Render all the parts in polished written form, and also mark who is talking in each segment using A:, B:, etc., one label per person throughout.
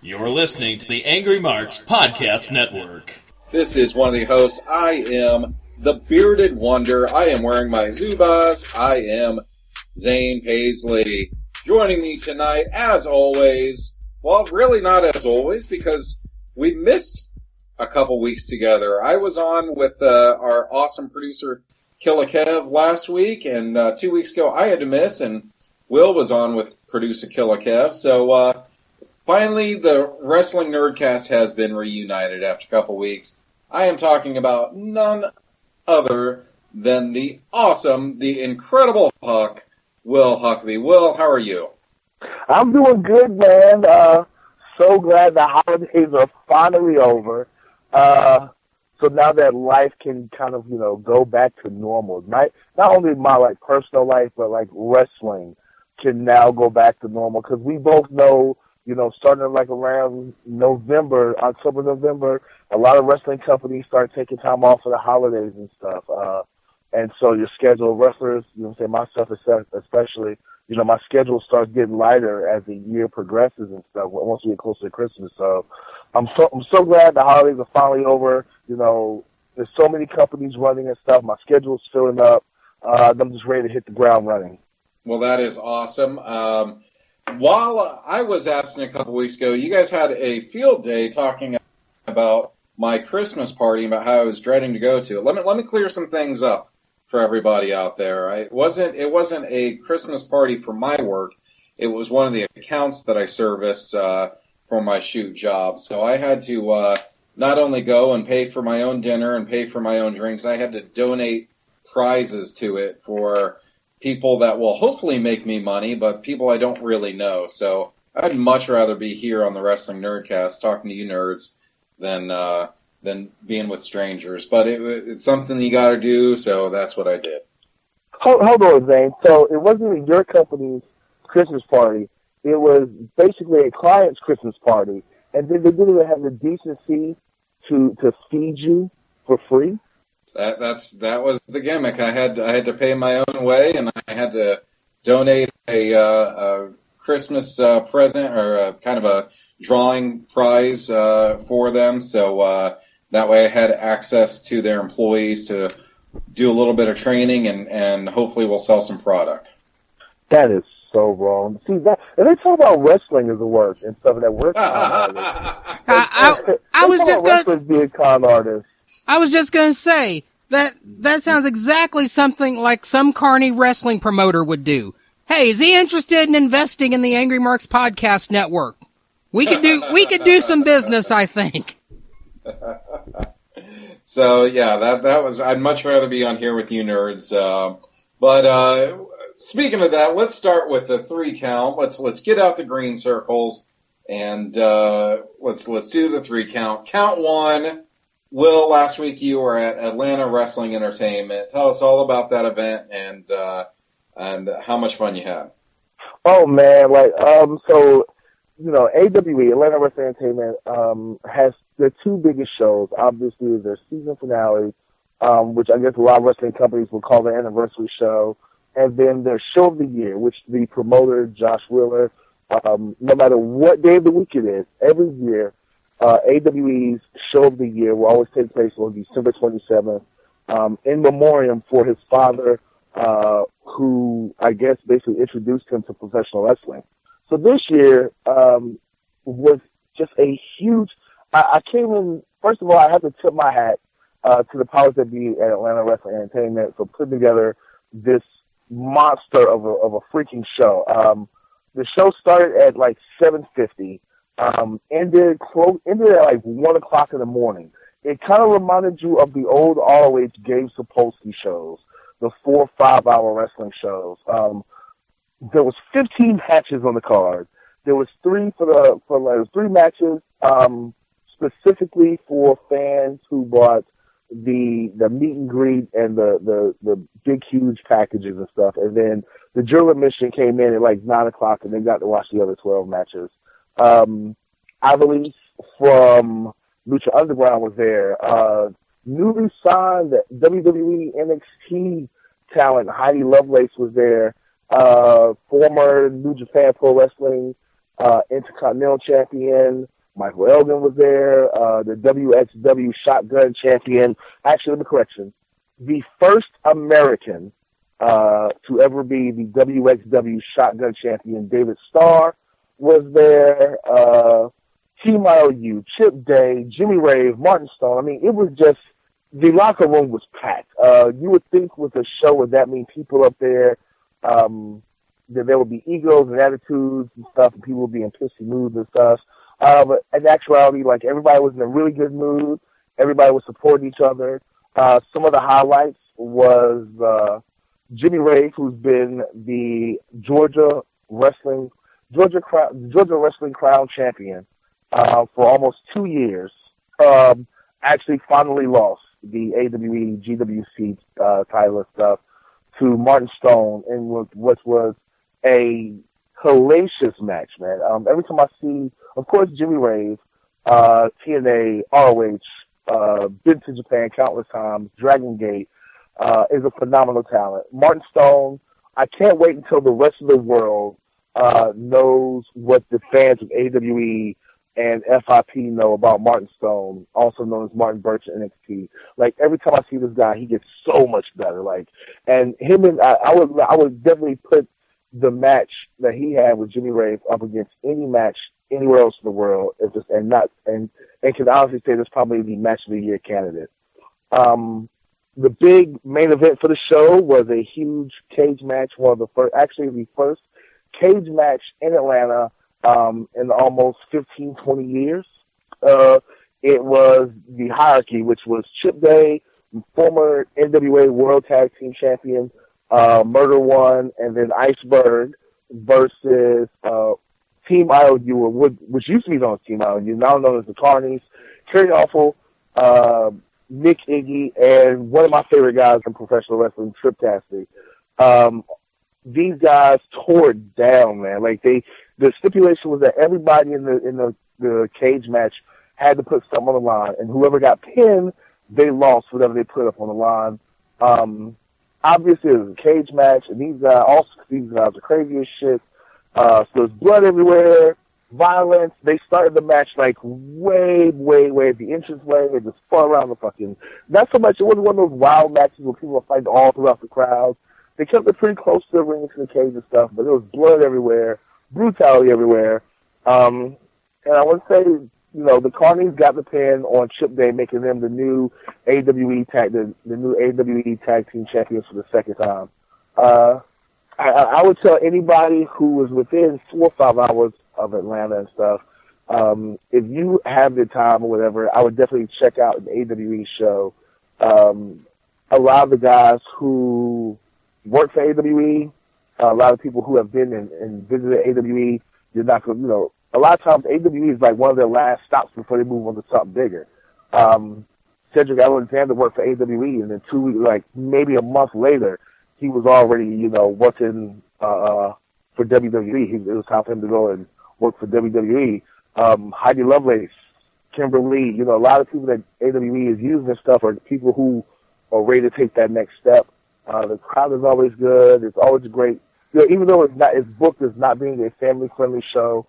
A: You're listening to the Angry Marks Podcast Network.
B: This is one of the hosts. I am the Bearded Wonder. I am wearing my Zubaz. I am Zane Paisley. Joining me tonight, as always, well, really not as always, because we missed a couple weeks together. I was on with our awesome producer, Killa Kev, last week, and 2 weeks ago I had to miss, and Will was on with producer Killa Kev. So, finally, the Wrestling Nerdcast has been reunited after a couple weeks. I am talking about none other than the awesome, the incredible Huck, Will Huckabee. Will, how are you?
C: I'm doing good, man. So glad the holidays are finally over. So now that life can kind of, go back to normal. Not only my, personal life, but, wrestling can now go back to normal. Because we both know, starting around October, November, a lot of wrestling companies start taking time off for the holidays and stuff. And so your schedule of wrestlers, myself especially, my schedule starts getting lighter as the year progresses and stuff once we get closer to Christmas. So I'm so glad the holidays are finally over. There's so many companies running and stuff. My schedule's filling up. I'm just ready to hit the ground running.
B: Well, that is awesome. While I was absent a couple weeks ago, you guys had a field day talking about my Christmas party, about how I was dreading to go to it. Let me clear some things up for everybody out there. It wasn't a Christmas party for my work. It was one of the accounts that I service for my shoot job. So I had to not only go and pay for my own dinner and pay for my own drinks, I had to donate prizes to it for people that will hopefully make me money, but people I don't really know. So I'd much rather be here on the Wrestling Nerdcast talking to you nerds than being with strangers. But it's something you got to do, so that's what I did.
C: Hold on, Zane. So it wasn't your company's Christmas party. It was basically a client's Christmas party, and then they didn't even have the decency to feed you for free.
B: That was the gimmick. I had to pay my own way, and I had to donate a Christmas present, or a kind of a drawing prize for them. So that way I had access to their employees to do a little bit of training, and hopefully we'll sell some product.
C: That is so wrong. See that, and they talk about wrestling as a work and stuff that we're con artists. I was just wrestlers being con artists.
D: I was just going to say, that sounds exactly something like some carny wrestling promoter would do. Hey, is he interested in investing in the Angry Marks Podcast Network? We could do some business, I think.
B: So, yeah, that was, I'd much rather be on here with you nerds. But speaking of that, let's start with the 3 count. Let's get out the green circles, and let's do the 3 count. Count 1. Will, last week you were at Atlanta Wrestling Entertainment. Tell us all about that event and how much fun you had.
C: Oh man, so AWE, Atlanta Wrestling Entertainment, has the 2 biggest shows. Obviously, their season finale, which I guess a lot of wrestling companies will call their anniversary show, and then their show of the year, which the promoter Josh Wheeler, no matter what day of the week it is, every year. AWE's show of the year will always take place on December 27th, in memoriam for his father, who I guess basically introduced him to professional wrestling. So this year was just a huge. I came in. First of all, I have to tip my hat to the powers that be at Atlanta Wrestling Entertainment for putting together this monster of a freaking show. The show started at 7:50. Ended at 1 o'clock in the morning. It kind of reminded you of the old ROH Gabe Sapolsky shows, the 4 5-hour wrestling shows. There was 15 matches on the card. There was 3 3 matches specifically for fans who bought the meet and greet and the big huge packages and stuff. And then the general admission came in at 9 o'clock, and they got to watch the other 12 matches. Ivelisse from Lucha Underground was there. Newly signed WWE NXT talent Heidi Lovelace was there. Former New Japan Pro Wrestling Intercontinental Champion. Michael Elgin was there. The WXW Shotgun Champion. Actually, the correction. The first American to ever be the WXW Shotgun Champion, David Starr, was there. Team IOU, Chip Day, Jimmy Rave, Martin Stone. I mean, it was just, the locker room was packed. You would think with a show with that many people up there, that there would be egos and attitudes and stuff, and people would be in pissy moods and stuff. But in actuality, like, everybody was in a really good mood. Everybody was supporting each other. Some of the highlights was Jimmy Rave, who's been the Georgia Wrestling Crown Champion for almost 2 years. Actually, finally lost the AWE GWC title and stuff to Martin Stone, in what was a hellacious match, man. Every time I see, of course, Jimmy Rave, TNA, ROH, been to Japan countless times, Dragon Gate, is a phenomenal talent. Martin Stone, I can't wait until the rest of the world knows what the fans of AWE and FIP know about Martin Stone, also known as Martin Birch in NXT. Like, every time I see this guy, he gets so much better. Like, and him and I would definitely put the match that he had with Jimmy Rave up against any match anywhere else in the world, and can honestly say that's probably the match of the year candidate. The big main event for the show was a huge cage match, the first cage match in Atlanta in almost 15, 20 years. It was the Hierarchy, which was Chip Day, former NWA World Tag Team Champion, Murder One, and then Iceberg versus Team IOU, which used to be known as Team IOU, now known as the Carnies, Kerry Awful, Nick Iggy, and one of my favorite guys in professional wrestling, Trip Cassidy. These guys tore it down, man. Like, the stipulation was that everybody in the cage match had to put something on the line, and whoever got pinned, they lost whatever they put up on the line. Obviously, it was a cage match, and these guys are crazy as shit. So there's blood everywhere, violence. They started the match like way at the entranceway. They just fought around the fucking. Not so much. It wasn't one of those wild matches where people were fighting all throughout the crowd. They kept it pretty close to the ring, to the cage and stuff, but there was blood everywhere, brutality everywhere. And I would say, the Carnies got the pin on Chip Day, making them the new AWE tag team champions for the second time. I would tell anybody who was within 4 or 5 hours of Atlanta and stuff, if you have the time or whatever, I would definitely check out an AWE show. A lot of the guys who work for AWE, a lot of people who have been and visited AWE, you're not going to, a lot of times AWE is like one of their last stops before they move on to something bigger. Cedric Alexander worked for AWE, and then 2 weeks, like maybe a month later, he was already, working for WWE. It was time for him to go and work for WWE. Heidi Lovelace, Kimberly, a lot of people that AWE is using and stuff are people who are ready to take that next step. The crowd is always good. It's always great. Even though it's booked as not being a family-friendly show,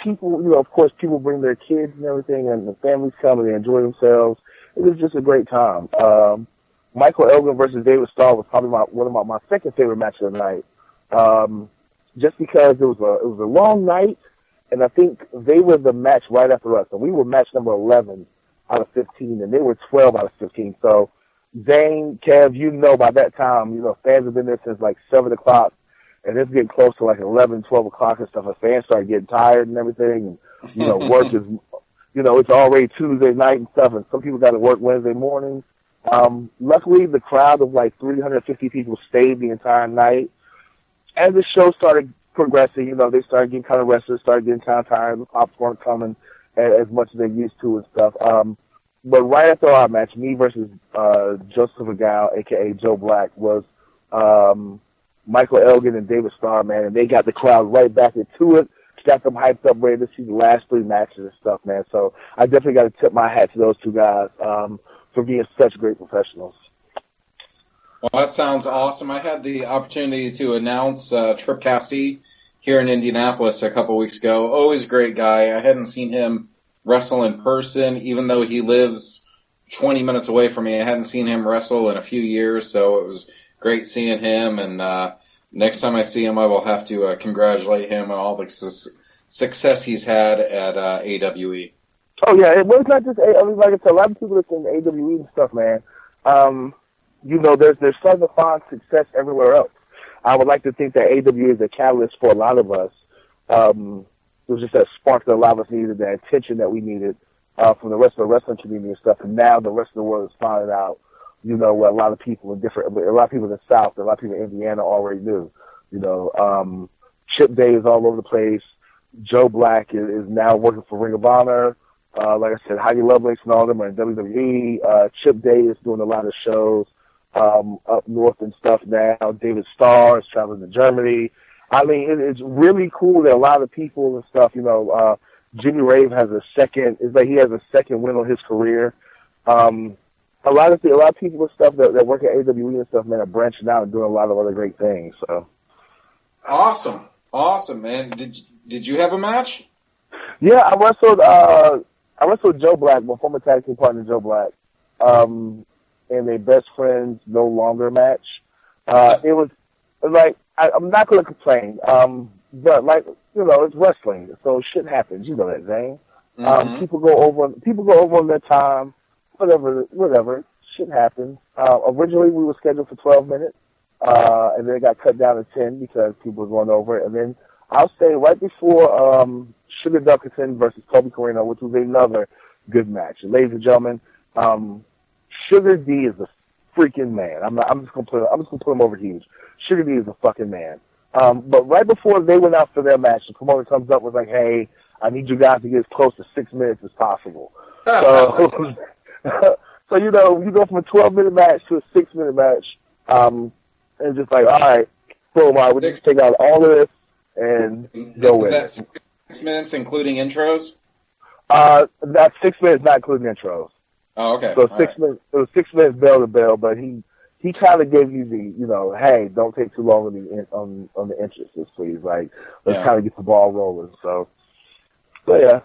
C: people, of course, people bring their kids and everything, and the families come and they enjoy themselves. It was just a great time. Michael Elgin versus David Starr was probably one of my second favorite matches of the night. Just because it was a long night, and I think they were the match right after us. And we were match number 11 out of 15, and they were 12 out of 15. So, Zane, Kev, by that time, fans have been there since like 7 o'clock, and it's getting close to like 11, 12 o'clock and stuff. And fans start getting tired and everything, and, work is, it's already Tuesday night and stuff, and some people got to work Wednesday morning. Luckily, the crowd of like 350 people stayed the entire night. As the show started progressing, they started getting kind of restless, started getting kind of tired. The pops weren't coming as much as they used to and stuff. But right after our match, me versus Joseph Agal, a.k.a. Joe Black, was Michael Elgin and David Starr, man, and they got the crowd right back into it, got them hyped up, ready to see the last 3 matches and stuff, man. So I definitely got to tip my hat to those 2 guys for being such great professionals.
B: Well, that sounds awesome. I had the opportunity to announce Trip Cassidy here in Indianapolis a couple weeks ago. Always a great guy. I hadn't seen him wrestle in person, even though he lives 20 minutes away from me. I hadn't seen him wrestle in a few years, so it was great seeing him. And next time I see him, I will have to congratulate him on all the success he's had at AWE.
C: Oh yeah, it was not just like I said, a lot of people that's in AWE and stuff, man. There's starting to find success everywhere else. I would like to think that AWE is a catalyst for a lot of us. It was just that spark that a lot of us needed, that attention that we needed from the rest of the wrestling community and stuff. And now the rest of the world is finding out, what a lot of people in the South, a lot of people in Indiana already knew. Chip Day is all over the place. Joe Black is now working for Ring of Honor. Like I said, Heidi Lovelace and all of them are in WWE. Chip Day is doing a lot of shows up north and stuff now. David Starr is traveling to Germany. I mean, it's really cool that a lot of people and stuff, Jimmy Rave has a second win on his career. A lot of people and stuff that work at AWE and stuff, man, are branching out and doing a lot of other great things. So awesome, man. Did you have a match? Yeah, I wrestled Joe Black, my former tag team partner Joe Black, in a best friends no longer match. It was like I'm not going to complain, but it's wrestling, so shit happens. You know that, Zane. Mm-hmm. People go over on their time. Whatever. Shit happens. Originally, we were scheduled for 12 minutes, and then it got cut down to 10 because people were going over it. And then I'll say right before Sugar Duckerton versus Kobe Corino, which was another good match. And ladies and gentlemen, Sugar D is a freaking man. I'm just gonna put him over huge. Sugar D is a fucking man. But right before they went out for their match, the promoter comes up with like, "Hey, I need you guys to get as close to 6 minutes as possible." So you go from a 12-minute match to a 6-minute match, and just like, all right, boom, we just take out all of this and go with it. Is that
B: 6 minutes including intros?
C: That's 6 minutes not including intros.
B: Oh, okay.
C: So it was 6 minutes bell to bell, but he kind of gave you the, hey, don't take too long on the entrances, please. Like, let's kind of get the ball rolling. So yeah.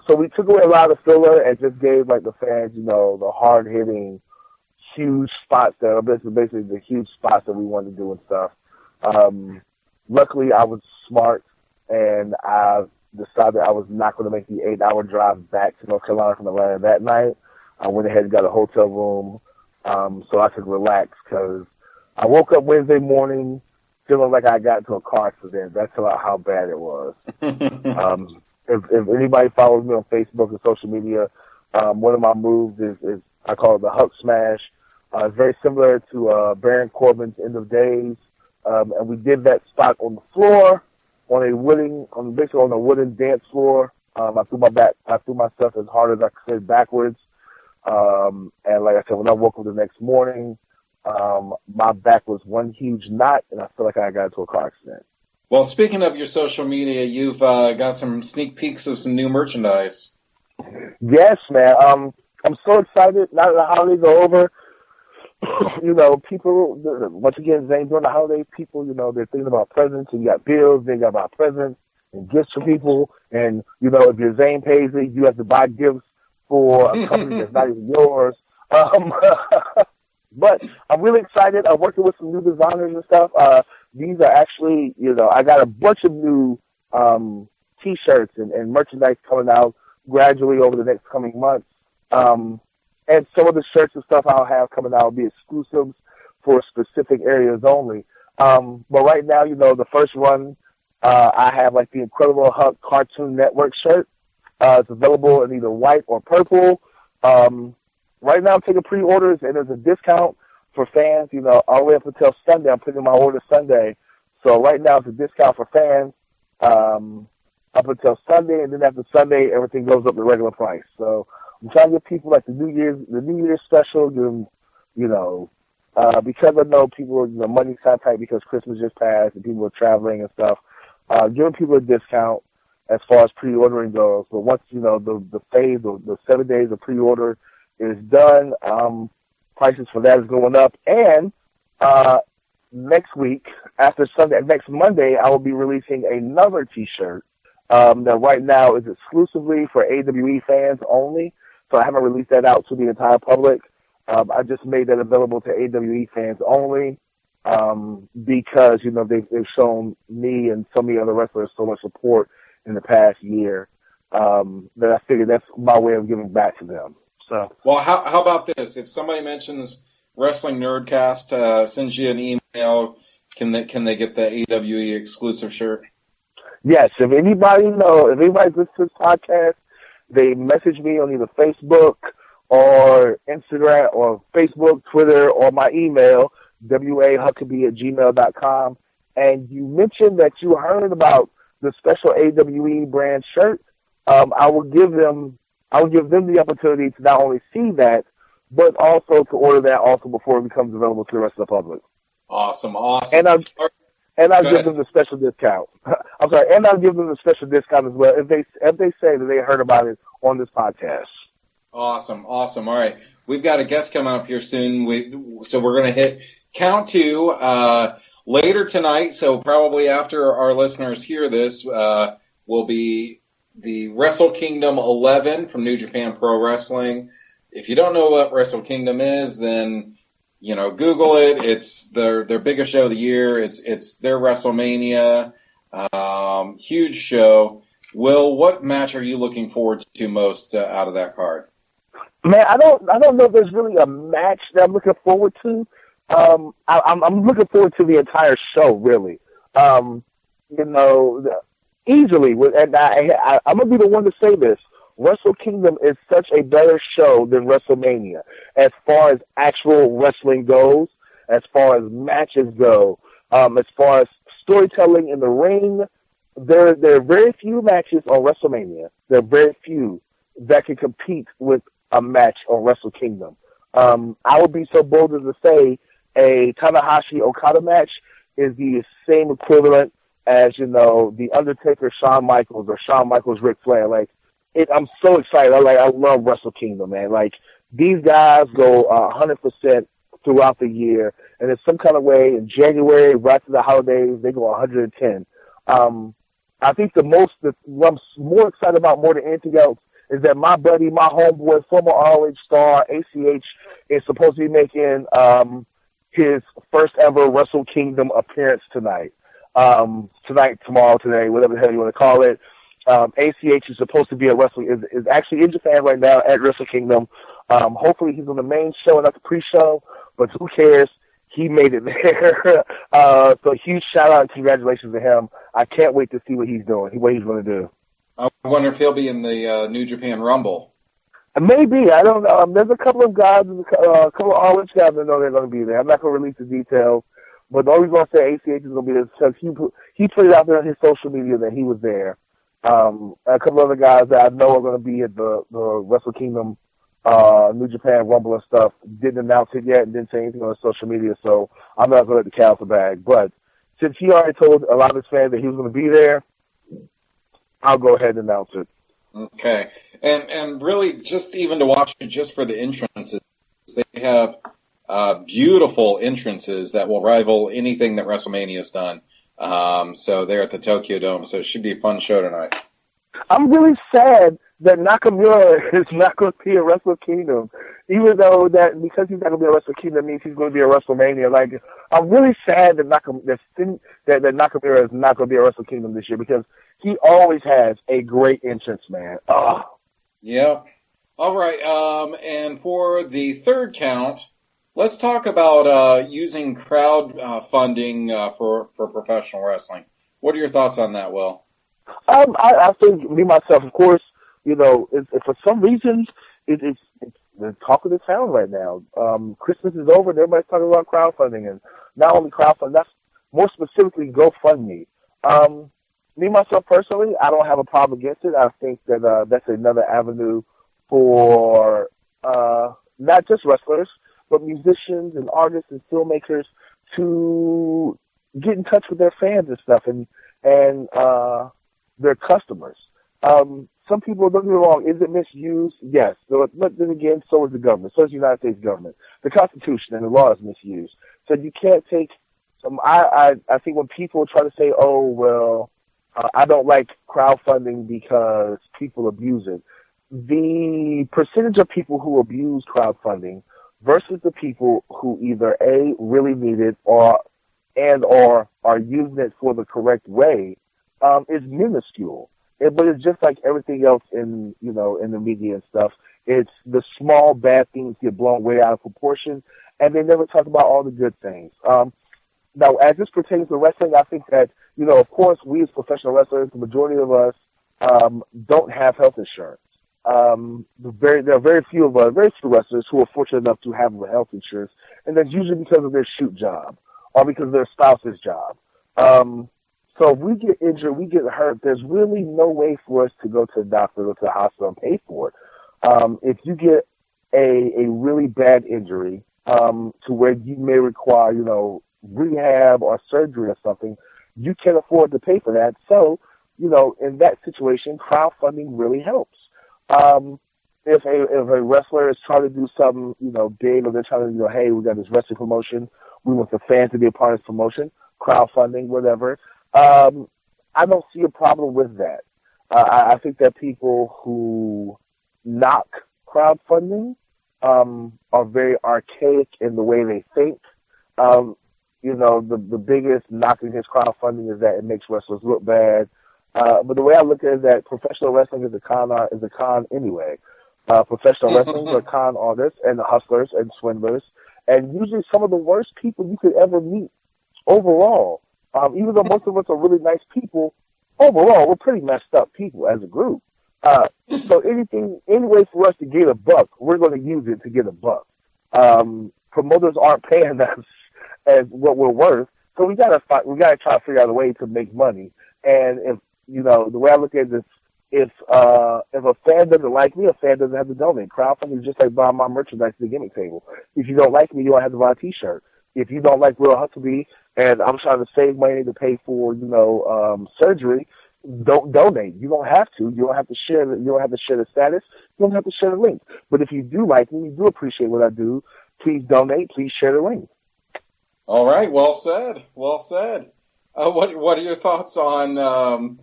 C: So we took away a lot of filler and just gave like the fans, the hard hitting, huge spots that are basically the huge spots that we wanted to do and stuff. Luckily, I was smart and I decided I was not going to make the 8-hour drive back to North Carolina from Atlanta that night. I went ahead and got a hotel room so I could relax because I woke up Wednesday morning feeling like I got into a car accident. That's about how bad it was. If anybody follows me on Facebook and social media, one of my moves is I call it the Huck Smash. It's very similar to Baron Corbin's End of Days, and we did that spot on the floor, on a wooden dance floor. I threw myself as hard as I could backwards, and like I said, when I woke up the next morning, my back was one huge knot, and I felt like I got into a car accident.
B: Well, speaking of your social media, you've got some sneak peeks of some new merchandise.
C: Yes, man. I'm so excited. Now that the holidays are over, people, once again, Zane, during the holidays, people, they're thinking about presents, and you got bills, they got about presents and gifts for people. And, if your Zane pays it, you have to buy gifts for a company that's not even yours. But I'm really excited. I'm working with some new designers and stuff. These are actually, I got a bunch of new T-shirts and merchandise coming out gradually over the next coming months. And some of the shirts and stuff I'll have coming out will be exclusives for specific areas only. But right now, the first run, I have like the Incredible Hulk Cartoon Network shirt. It's available in either white or purple. Right now I'm taking pre-orders and there's a discount for fans, all the way up until Sunday. I'm putting my order Sunday. So right now it's a discount for fans up until Sunday, and then after Sunday everything goes up to regular price. So I'm trying to give people like the New Year's special, give them, because I know people, money's kind of tight because Christmas just passed and people are traveling and stuff, giving people a discount as far as pre-ordering goes. But once, the phase, the 7 days of pre-order is done, prices for that is going up. And next week, after Sunday, next Monday, I will be releasing another T-shirt that right now is exclusively for AWE fans only. So I haven't released that out to the entire public. I just made that available to AWE fans only because, you know, they've shown me and some of the other wrestlers so much support in the past year that I figured that's my way of giving back to them. So,
B: well, how about this? If somebody mentions Wrestling Nerdcast, sends you an email, can they get the AWE exclusive shirt?
C: Yes, if anybody listens to this podcast, they message me on either Facebook or Instagram or Facebook, Twitter, or my email, wahuckabee@gmail.com, and you mentioned that you heard about the special AWE brand shirt, I will give them the opportunity to not only see that, but also to order that also before it becomes available to the rest of the public.
B: Awesome.
C: And I'll give them the special discount. I'm sorry, and I'll give them the special discount as well if they say that they heard about it on this podcast.
B: Awesome. All right, we've got a guest coming up here soon. So we're going to hit count 2 later tonight. So probably after our listeners hear this, will be the Wrestle Kingdom 11 from New Japan Pro Wrestling. If you don't know what Wrestle Kingdom is, then you know, Google it. It's their biggest show of the year. It's their WrestleMania. Huge show. Will, what match are you looking forward to most out of that card?
C: Man, I don't know if there's really a match that I'm looking forward to. I'm looking forward to the entire show, really. You know, easily. And I'm gonna be the one to say this. Wrestle Kingdom is such a better show than WrestleMania as far as actual wrestling goes, as far as matches go, as far as storytelling in the ring. There are very few matches on WrestleMania. There are very few that can compete with a match on Wrestle Kingdom. I would be so bold as to say a Tanahashi-Okada match is the same equivalent as, you know, the Undertaker, Shawn Michaels, or Shawn Michaels, Ric Flair. Like, I'm so excited. I love Wrestle Kingdom, man. Like, these guys go 100% throughout the year, and in some kind of way, in January, right to the holidays, they go 110. I think what I'm more excited about more than anything else is that my buddy, my homeboy, former ROH star, ACH, is supposed to be making his first ever Wrestle Kingdom appearance tonight. Tomorrow, today, whatever the hell you want to call it. ACH is supposed to be is actually in Japan right now at Wrestle Kingdom. Hopefully he's on the main show and not the pre-show, but who cares? He made it there. So huge shout out and congratulations to him. I can't wait to see what he's doing, what he's going to do.
B: I wonder if he'll be in the New Japan Rumble.
C: Maybe. I don't know. There's a couple of guys, a couple of ROH guys that know they're going to be there. I'm not going to release the details, but the only reason I say ACH is going to be there is because he put it out there on his social media that he was there. A couple other guys that I know are going to be at the Wrestle Kingdom New Japan Rumble and stuff didn't announce it yet and didn't say anything on social media, so I'm not going to let the cat out the bag. But since he already told a lot of his fans that he was going to be there, I'll go ahead and announce it.
B: Okay. And really, just even to watch it just for the entrances, they have beautiful entrances that will rival anything that WrestleMania has done. So they're at the Tokyo Dome, so it should be a fun show tonight.
C: I'm really sad that Nakamura is not going to be a Wrestle Kingdom, even though that because he's not going to be a Wrestle Kingdom means he's going to be a WrestleMania. Like, I'm really sad that Nakamura is not going to be a Wrestle Kingdom this year because he always has a great entrance, man. Oh.
B: Yep. All right. And for the third count, let's talk about using crowd funding for professional wrestling. What are your thoughts on that, Will?
C: I think me myself, of course, you know, if for some reason it's the talk of the town right now. Christmas is over and everybody's talking about crowdfunding, and not only crowdfunding, that's more specifically GoFundMe. Me myself personally, I don't have a problem against it. I think that that's another avenue for not just wrestlers, but musicians and artists and filmmakers to get in touch with their fans and stuff and their customers. Some people, don't get me wrong, is it misused? Yes. But then again, so is the government. So is the United States government. The Constitution and the law is misused. So you can't take I think when people try to say, oh, well, I don't like crowdfunding because people abuse it, the percentage of people who abuse crowdfunding versus the people who either A, really need it, or are using it for the correct way, is minuscule. But it's just like everything else in the media and stuff. It's the small bad things get blown way out of proportion, and they never talk about all the good things. Now, as this pertains to wrestling, I think that, of course, we as professional wrestlers, the majority of us, don't have health insurance. There are very few wrestlers who are fortunate enough to have health insurance, and that's usually because of their shoot job or because of their spouse's job. So if we get injured, we get hurt, there's really no way for us to go to the doctor or to the hospital and pay for it. If you get a really bad injury, to where you may require, rehab or surgery or something, you can't afford to pay for that. So, in that situation, crowdfunding really helps. If a wrestler is trying to do something, big, or they're trying to, hey, we got this wrestling promotion, we want the fans to be a part of this promotion, crowdfunding, whatever, I don't see a problem with that. I think that people who knock crowdfunding are very archaic in the way they think. The biggest knock against crowdfunding is that it makes wrestlers look bad. But the way I look at it is that professional wrestling is a con anyway. Professional wrestling are con artists and hustlers and swindlers, and usually some of the worst people you could ever meet overall. Even though most of us are really nice people, overall we're pretty messed up people as a group. So any way for us to get a buck, we're going to use it to get a buck. Promoters aren't paying us as what we're worth, so we gotta try to figure out a way to make money. And if the way I look at this, if a fan doesn't like me, a fan doesn't have to donate. Crowdfunding is just like buying my merchandise at the gimmick table. If you don't like me, you don't have to buy a T-shirt. If you don't like Real Huckabee, and I'm trying to save money to pay for surgery, don't donate. You don't have to. You don't have to share the status. You don't have to share the link. But if you do like me, you do appreciate what I do, please donate. Please share the link.
B: All right. Well said. Well said. What are your thoughts on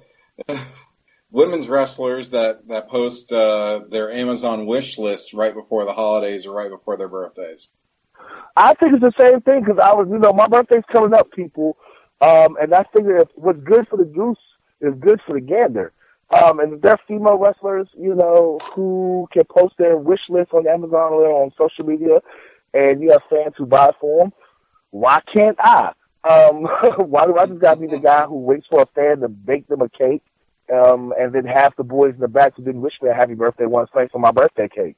B: women's wrestlers that post their Amazon wish list right before the holidays or right before their birthdays?
C: I think it's the same thing because my birthday's coming up, people, and I figure if what's good for the goose is good for the gander. And if there are female wrestlers, who can post their wish list on Amazon or on social media, and you have fans who buy for them, why can't I? Why do I just gotta be the guy who waits for a fan to bake them a cake, and then half the boys in the back who didn't wish me a happy birthday want to thank for my birthday cake?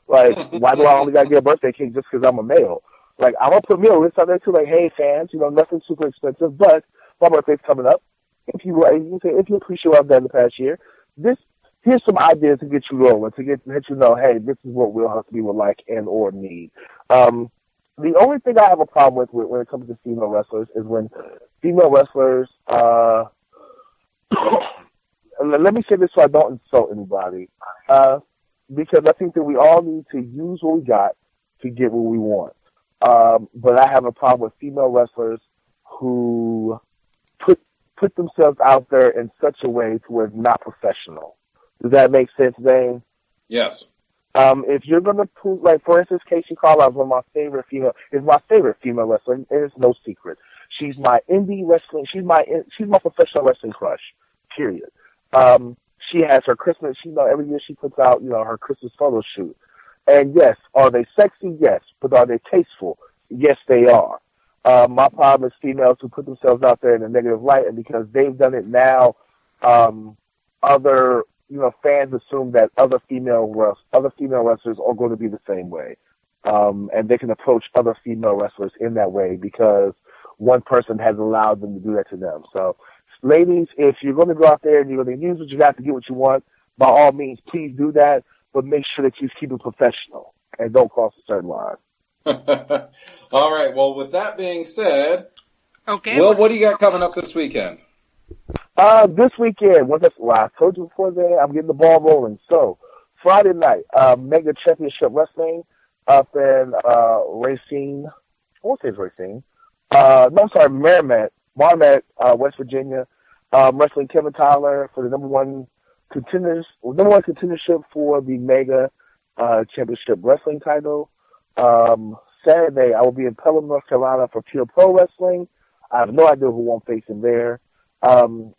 C: Like, why do I only gotta get a birthday cake just because I'm a male? Like, I'm gonna put me a list out there too, like, hey fans, nothing super expensive, but my birthday's coming up. If you appreciate what I've done the past year, here's some ideas to get you rolling, to let you know, hey, this is what Will Huckabee would like and or need. The only thing I have a problem with when it comes to female wrestlers is when female wrestlers, let me say this so I don't insult anybody, because I think that we all need to use what we got to get what we want. But I have a problem with female wrestlers who put themselves out there in such a way to where it's not professional. Does that make sense, Zane?
B: Yes.
C: If you're gonna prove, like for instance, Casey Carlisle is my favorite female wrestler, and it's no secret. She's my indie wrestling. She's my professional wrestling crush. Period. She has her Christmas. Every year she puts out her Christmas photo shoot. And yes, are they sexy? Yes, but are they tasteful? Yes, they are. My problem is females who put themselves out there in a negative light, and because they've done it now, other fans assume that other female wrestlers are going to be the same way, and they can approach other female wrestlers in that way because one person has allowed them to do that to them. So, ladies, if you're going to go out there and you're going to use what you got to get what you want, by all means, please do that, but make sure that you keep it professional and don't cross a certain line.
B: All right. Well, with that being said,
D: okay.
B: Will, what do you got coming up this weekend?
C: This weekend, I told you before that I'm getting the ball rolling. So, Friday night, Mega Championship Wrestling up in Racine. I won't say it's Racine. No, I'm sorry, Marmet, West Virginia, wrestling Kevin Tyler for the number one contendership for the Mega Championship Wrestling title. Saturday, I will be in Pelham, North Carolina for Pure Pro Wrestling. I have no idea who I'm facing there. And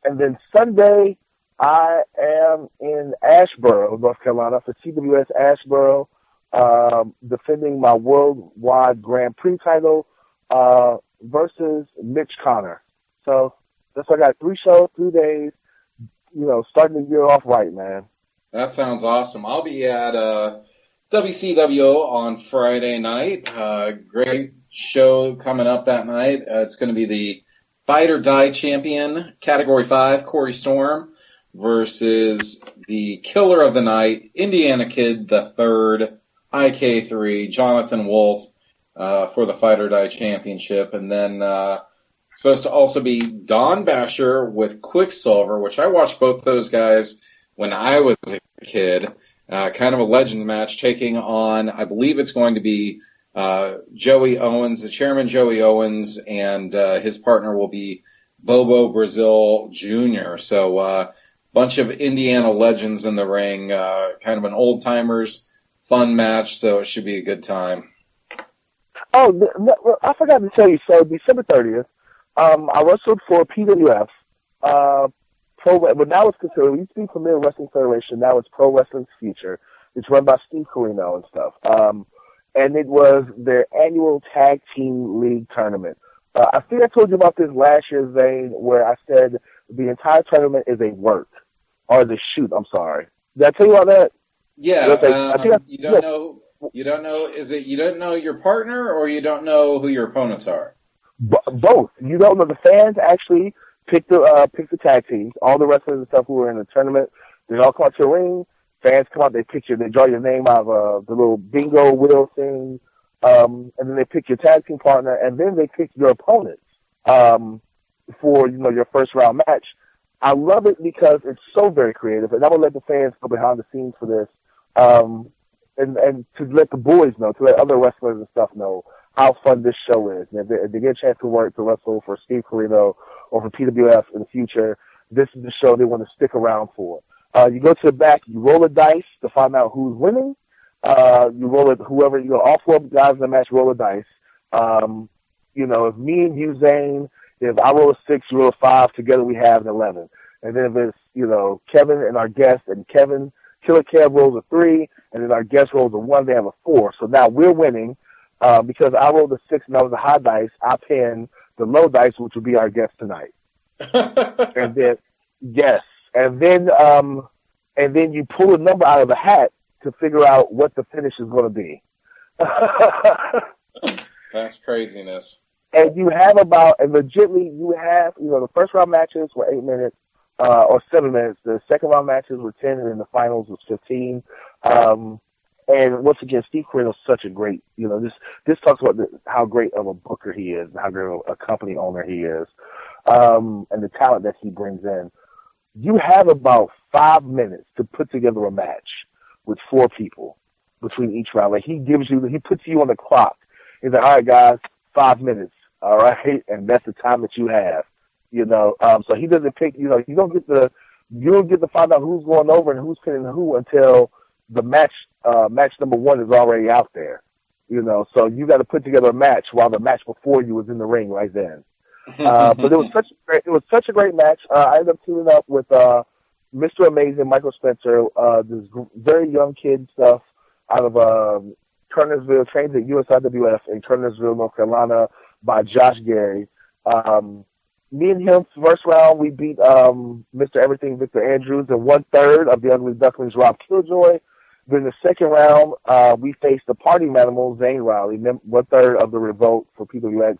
C: then Sunday, I am in Asheboro, North Carolina for TWS Asheboro, defending my Worldwide Grand Prix title versus Mitch Connor. So that's why I got 3 shows, 3 days, starting the year off right, man.
B: That sounds awesome. I'll be at WCWO on Friday night. Great show coming up that night. It's going to be the Fight or Die champion, Category 5, Corey Storm, versus the killer of the night, Indiana Kid the Third, IK3, Jonathan Wolf, for the Fight or Die championship. And then it's supposed to also be Don Basher with Quicksilver, which I watched both those guys when I was a kid. Kind of a legends match, taking on, I believe it's going to be Joey Owens, the chairman Joey Owens, and his partner will be Bobo Brazil Jr. So bunch of Indiana legends in the ring, kind of an old-timers fun match, so it should be a good time.
C: Oh, I forgot to tell you, so December 30th, I wrestled for PWF, but now it's considered, it used to be Premier Wrestling Federation, now it's Pro Wrestling's Future. It's run by Steve Carino and stuff. And it was their annual Tag Team League tournament. I think I told you about this last year, Zane, where I said the entire tournament is a work, or is a shoot, I'm sorry. Did I tell you about that?
B: Yeah, you don't know, is it you don't know your partner, or you don't know who your opponents are?
C: Both. You don't know, the fans actually pick the tag teams, all the wrestlers and stuff who were in the tournament. They all come out to the ring. Fans come out, they draw your name out of the little bingo wheel thing, and then they pick your tag team partner, and then they pick your opponents for your first round match. I love it because it's so very creative, and I'm gonna let the fans go behind the scenes for this, and to let the boys know, to let other wrestlers and stuff know how fun this show is. And if they get a chance to wrestle for Steve Carino or for PWF in the future, this is the show they want to stick around for. You go to the back, you roll a dice to find out who's winning. You roll it, all 4 guys in the match roll a dice. If me and you, Zane, if I roll a 6, you roll a 5, together we have an 11. And then if it's, Kevin and our guest, and Killer Kev rolls a 3, and then our guest rolls a 1, they have a 4. So now we're winning, because I rolled a 6 and that was a high dice. I pin the low dice, which would be our guest tonight. And then, yes. And then you pull a number out of a hat to figure out what the finish is going to be.
B: That's craziness.
C: And you have the first round matches were 8 minutes, or 7 minutes. The second round matches were 10, and then the finals was 15. And once again, Steve Carino is such a great, this talks about how great of a booker he is, and how great of a company owner he is, and the talent that he brings in. You have about 5 minutes to put together a match with 4 people between each round. Like he puts you on the clock. He's like, all right, guys, 5 minutes, all right, and that's the time that you have. So he doesn't pick. You don't get to find out who's going over and who's pinning who until the match number 1 is already out there. So you got to put together a match while the match before you was in the ring right then. But it was such a great match. I ended up teaming up with Mr. Amazing, Michael Spencer, this very young kid stuff out of Turnersville, trained at USIWF in Turnersville, North Carolina, by Josh Gary. Me and him, first round, we beat Mr. Everything, Victor Andrews, in 1/3 of the Ugly Ducklings, Rob Killjoy. Then the second round, we faced the Party Manimal, Zane Riley, 1/3 of the Revolt for PWX,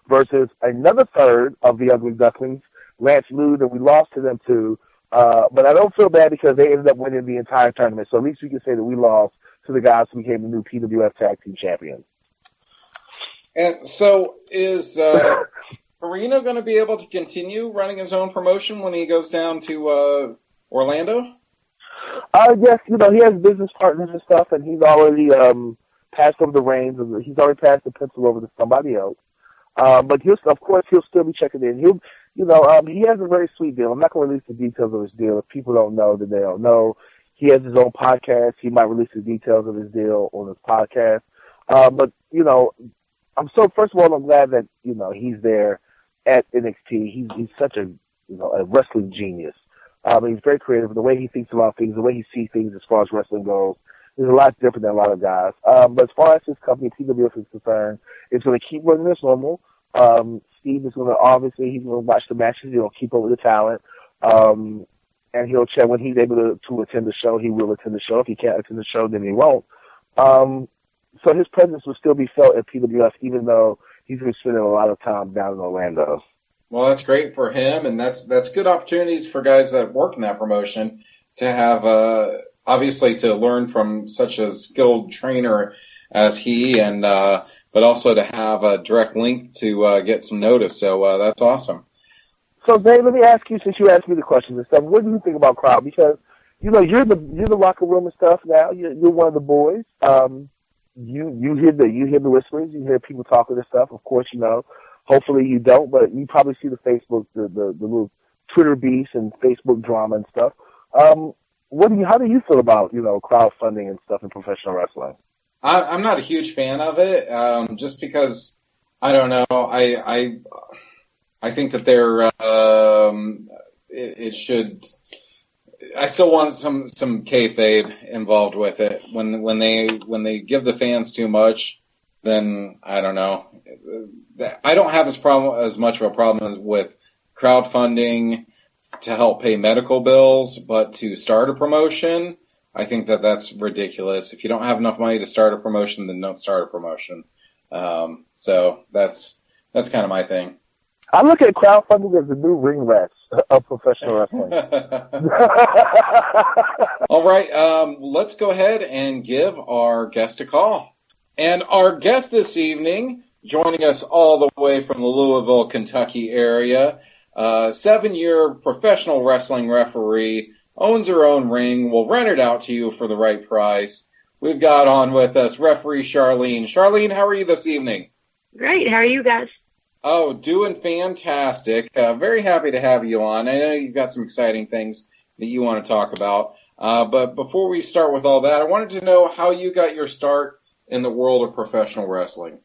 C: versus another third of the Ugly Ducklings, Lance Lude, and we lost to them too. But I don't feel bad because they ended up winning the entire tournament. So at least we can say that we lost to the guys who became the new PWF Tag Team Champions.
B: And so is Carino going to be able to continue running his own promotion when he goes down to Orlando?
C: Yes, he has business partners and stuff, and he's already passed over the reins. He's already passed the pencil over to somebody else. But of course, he'll still be checking in. He has a very sweet deal. I'm not going to release the details of his deal. If people don't know, then they don't know. He has his own podcast. He might release the details of his deal on his podcast. But first of all, I'm glad that, he's there at NXT. He's such a wrestling genius. He's very creative. The way he thinks about things, the way he sees things as far as wrestling goes, is a lot different than a lot of guys. But as far as his company, PWF, is concerned, it's going to keep running as normal. Steve is going to, he's going to watch the matches. He'll keep up with the talent. And he'll check when he's able to attend the show. He will attend the show. If he can't attend the show, then he won't. So his presence will still be felt at PWF, even though he's been spending a lot of time down in Orlando.
B: Well, that's great for him, and that's good opportunities for guys that work in that promotion to have, obviously, to learn from such a skilled trainer as he, and but also to have a direct link to get some notice. So that's awesome.
C: So, Dave, let me ask you, since you asked me the questions and stuff, what do you think about crowd? Because you're in the locker room and stuff now. You're one of the boys. You hear the whispers. You hear people talking and stuff. Of course, hopefully you don't, but you probably see the Facebook, the little Twitter beefs and Facebook drama and stuff. How do you feel about crowdfunding and stuff in professional wrestling?
B: I'm not a huge fan of it, just because I don't know. I think that it should. I still want some kayfabe involved with it. When they give the fans too much, then I don't know. I don't have as much of a problem with crowdfunding to help pay medical bills, but to start a promotion, I think that's ridiculous. If you don't have enough money to start a promotion, then don't start a promotion. So that's kind of my thing.
C: I look at crowdfunding as the new ring rats of professional wrestling.
B: All right, let's go ahead and give our guest a call. And our guest this evening, joining us all the way from the Louisville, Kentucky area, 7-year professional wrestling referee, owns her own ring, will rent it out to you for the right price. We've got on with us referee Charlene. Charlene, how are you this evening?
E: Great. How are you guys?
B: Oh, doing fantastic. Very happy to have you on. I know you've got some exciting things that you want to talk about. But before we start with all that, I wanted to know how you got your start in the world of professional wrestling.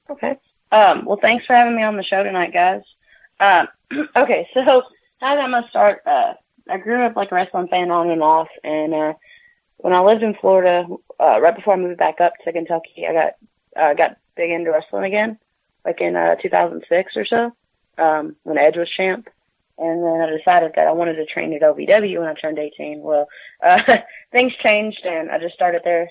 E: Okay. Well, thanks for having me on the show tonight, guys. Okay, so how I got my start, I grew up like a wrestling fan on and off, and when I lived in Florida, right before I moved back up to Kentucky, I got big into wrestling again, like in 2006 or so, when Edge was champ. And then I decided that I wanted to train at OVW when I turned 18. Well, things changed, and I just started there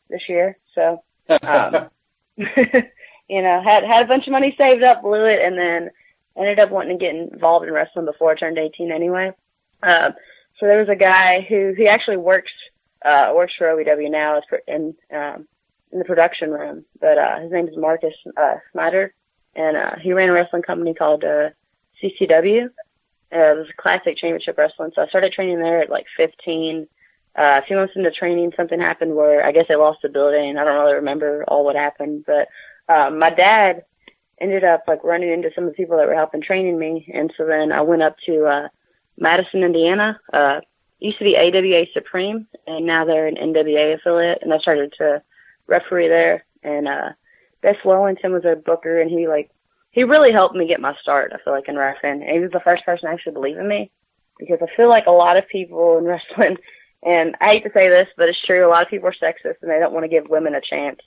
E: this year. So, had a bunch of money saved up, blew it, and then ended up wanting to get involved in wrestling before I turned 18 anyway. So there was a guy he actually works for OVW now in the production room, but his name is Marcus Snyder, and he ran a wrestling company called CCW. It was classic championship wrestling, so I started training there at like 15. A few months into training, something happened where I guess they lost the building. I don't really remember all what happened, but my dad ended up like running into some of the people that were helping training me, and so then I went up to Madison, Indiana. Used to be AWA Supreme, and now they're an NWA affiliate, and I started to referee there. And Beth Wellington was a booker, and he really helped me get my start, I feel like, in wrestling. And he was the first person to actually believe in me, because I feel like a lot of people in wrestling, and I hate to say this, but it's true, a lot of people are sexist, and they don't want to give women a chance,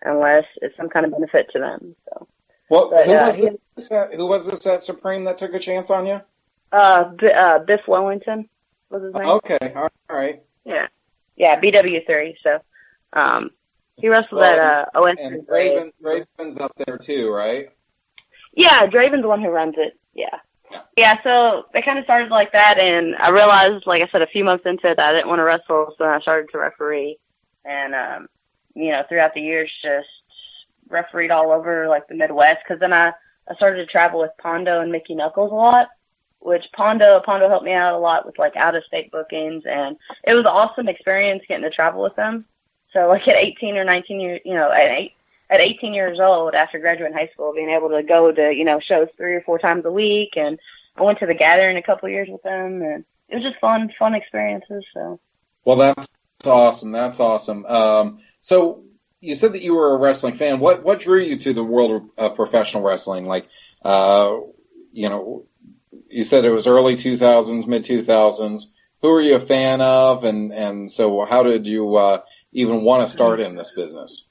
E: unless it's some kind of benefit to them. So,
B: well, who was this at Supreme that took a chance on you?
E: Biff Wellington was his name.
B: Okay, all right.
E: Yeah, BW3. So, he wrestled at OS.
B: And Draven's up there too, right?
E: Yeah, Draven's the one who runs it. Yeah. So they kind of started like that, and I realized, like I said, a few months into it, that I didn't want to wrestle, so I started to referee, and throughout the years, just refereed all over like the Midwest, because then I started to travel with Pondo and Mickey Knuckles a lot, which Pondo helped me out a lot with like out of state bookings, and it was an awesome experience getting to travel with them. So like at 18 or 19 years, at 18 years old, after graduating high school, being able to go to, shows 3 or 4 times a week, and I went to the Gathering a couple of years with them, and it was just fun experiences, so.
B: Well, that's awesome. That's awesome. So you said that you were a wrestling fan. What drew you to the world of professional wrestling? Like, you said it was early 2000s, mid 2000s. Who were you a fan of? And so how did you even want to start in this business?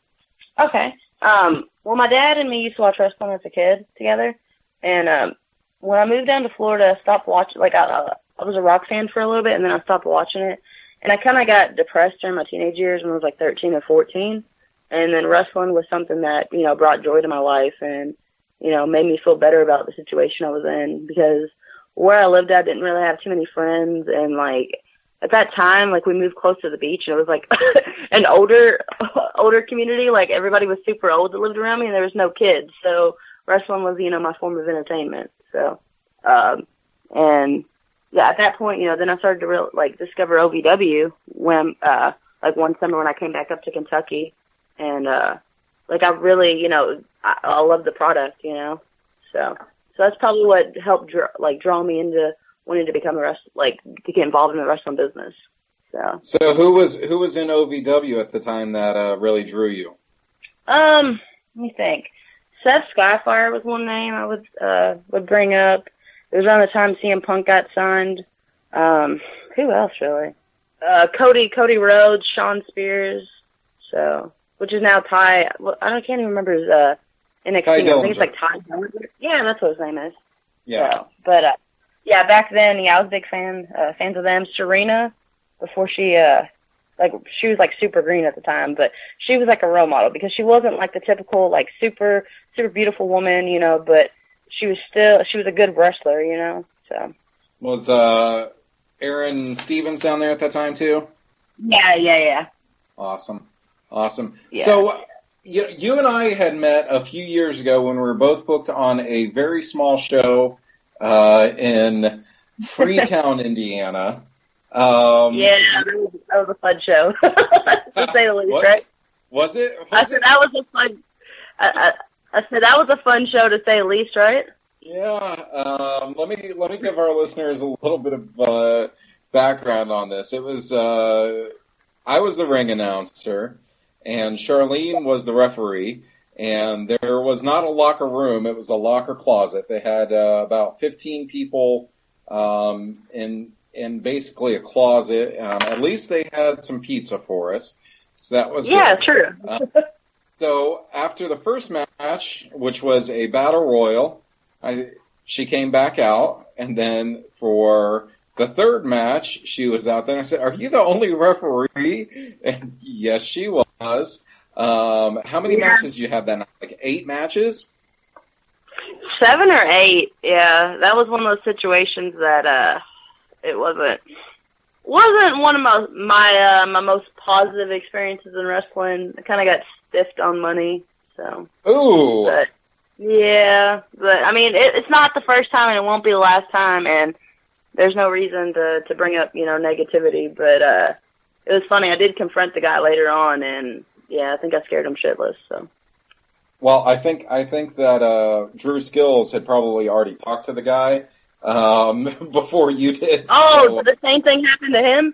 E: Okay. Well, my dad and me used to watch wrestling as a kid together. And when I moved down to Florida, I stopped watching. Like, I was a rock fan for a little bit, and then I stopped watching it. And I kind of got depressed during my teenage years when I was like 13 or 14. And then wrestling was something that, brought joy to my life and, made me feel better about the situation I was in, because where I lived at didn't really have too many friends. And like, at that time, like, we moved close to the beach, and it was like an older community. Like, everybody was super old that lived around me, and there was no kids. So wrestling was, my form of entertainment. So, and yeah, at that point, then I started to discover OVW when, like, one summer when I came back up to Kentucky, and I really, I love the product, so that's probably what helped draw me into wanting to become to get involved in the wrestling business.
B: So who was in OVW at the time that really drew you?
E: Let me think. Seth Skyfire was one name I would bring up. It was around the time CM Punk got signed. Who else really? Cody Rhodes, Shawn Spears. So, which is now Ty. Well, I can't even remember his NXT. I think it's like Ty. Yeah, that's what his name is.
B: Yeah.
E: So, but yeah, back then, I was a big fans of them. Serena, before she was like super green at the time, but she was like a role model because she wasn't like the typical like super beautiful woman, but she was a good wrestler, so.
B: Was Aaron Stevens down there at that time too?
E: Yeah.
B: Awesome.
E: Yeah.
B: So you and I had met a few years ago when we were both booked on a very small show in Freetown, Indiana.
E: Yeah, that was a fun show, to say the least, right?
B: Was it?
E: I said that was a fun. I said that was a fun show, to say the least, right?
B: Yeah. Let me give our listeners a little bit of background on this. It was I was the ring announcer, and Charlene was the referee. And there was not a locker room; it was a locker closet. They had about 15 people in basically a closet. At least they had some pizza for us, so that was good.
E: True.
B: So after the first match, which was a battle royal, she came back out, and then for the third match, she was out there. And I said, "Are you the only referee?" And yes, she was. How many matches did you have that night? Like 8 matches?
E: 7 or 8. Yeah, that was one of those situations that it wasn't one of my most positive experiences in wrestling. I kind of got stiffed on money, so.
B: Ooh.
E: But I mean, it's not the first time, and it won't be the last time, and there's no reason to bring up negativity. But it was funny. I did confront the guy later on, and yeah, I think I scared him shitless. So.
B: Well, I think that Drew Skills had probably already talked to the guy before you did.
E: Oh, so the same thing happened to him?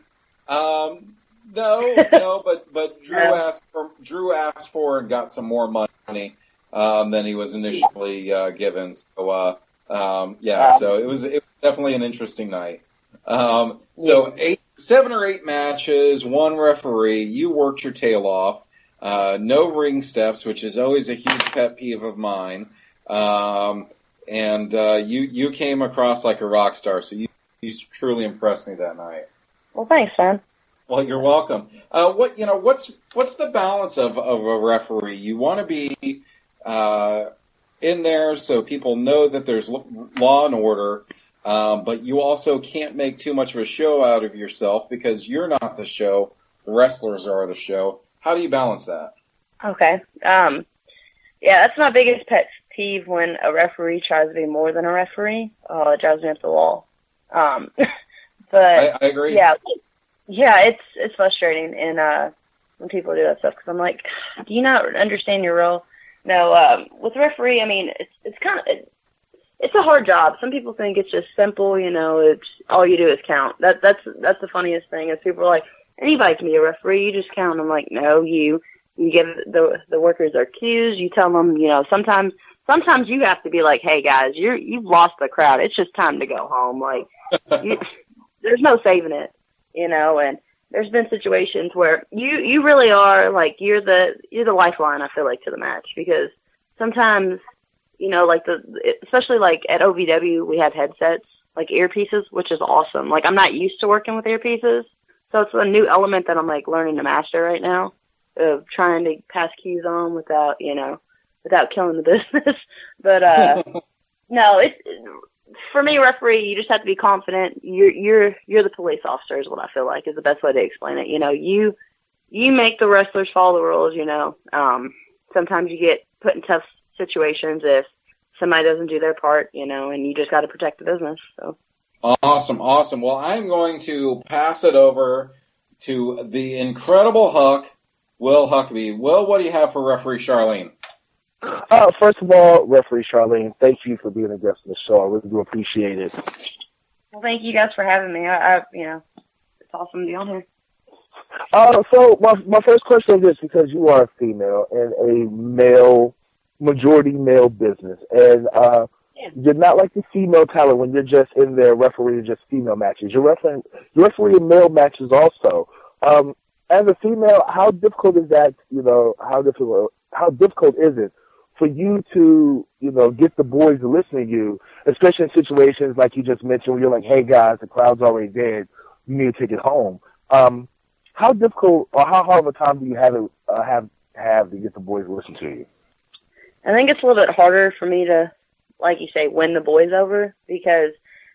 B: No, but Drew asked for and got some more money than he was initially given. So so it was definitely an interesting night. So 7 or 8 matches, 1 referee. You worked your tail off. No ring steps, which is always a huge pet peeve of mine. And you came across like a rock star, so you truly impressed me that night.
E: Well, thanks, man.
B: Well, you're welcome. What's the balance of a referee? You want to be in there so people know that there's law and order, but you also can't make too much of a show out of yourself because you're not the show. The wrestlers are the show. How do you balance that?
E: Okay. Yeah, that's my biggest pet peeve when a referee tries to be more than a referee. Oh, it drives me up the wall. But
B: I agree.
E: Yeah, it's frustrating, and when people do that stuff, because I'm like, do you not understand your role? No, with referee, I mean, it's kind of it's a hard job. Some people think it's just simple, you know. It's all you do is count. That's the funniest thing is people are like, anybody can be a referee. You just count. I'm like, no, you give the workers their cues. You tell them, you know, sometimes you have to be like, hey guys, you've lost the crowd. It's just time to go home. Like, there's no saving it, you know. And there's been situations where you really are like you're the lifeline. I feel like to the match because sometimes, you know, like especially like at OVW we have headsets like earpieces, which is awesome. Like I'm not used to working with earpieces, so it's a new element that I'm like learning to master right now of trying to pass cues on without killing the business. But no, it's for me, referee. You just have to be confident. You're the police officer is what I feel like is the best way to explain it. You know, you make the wrestlers follow the rules. You know, sometimes you get put in tough situations if somebody doesn't do their part. You know, and you just got to protect the business. So
B: awesome. Well, I'm going to pass it over to the incredible Huck, Will Huckabee. Will, what do you have for referee Charlene?
C: First of all, referee Charlene, thank you for being a guest on the show. I really do appreciate it.
E: Well, thank you guys for having me. I you know, it's awesome to be on here.
C: So my first question is this, because you are a female in a majority male business, and you're not like the female talent when you're just in there refereeing just female matches. You're refereeing male matches also. As a female, how difficult is that? You know, how difficult is it for you to, you know, get the boys to listen to you, especially in situations like you just mentioned where you're like, hey guys, the crowd's already dead, you need to take it home. How difficult or how hard of a time do you have to get the boys to listen to you?
E: I think it's a little bit harder for me to, like you say, win the boys over because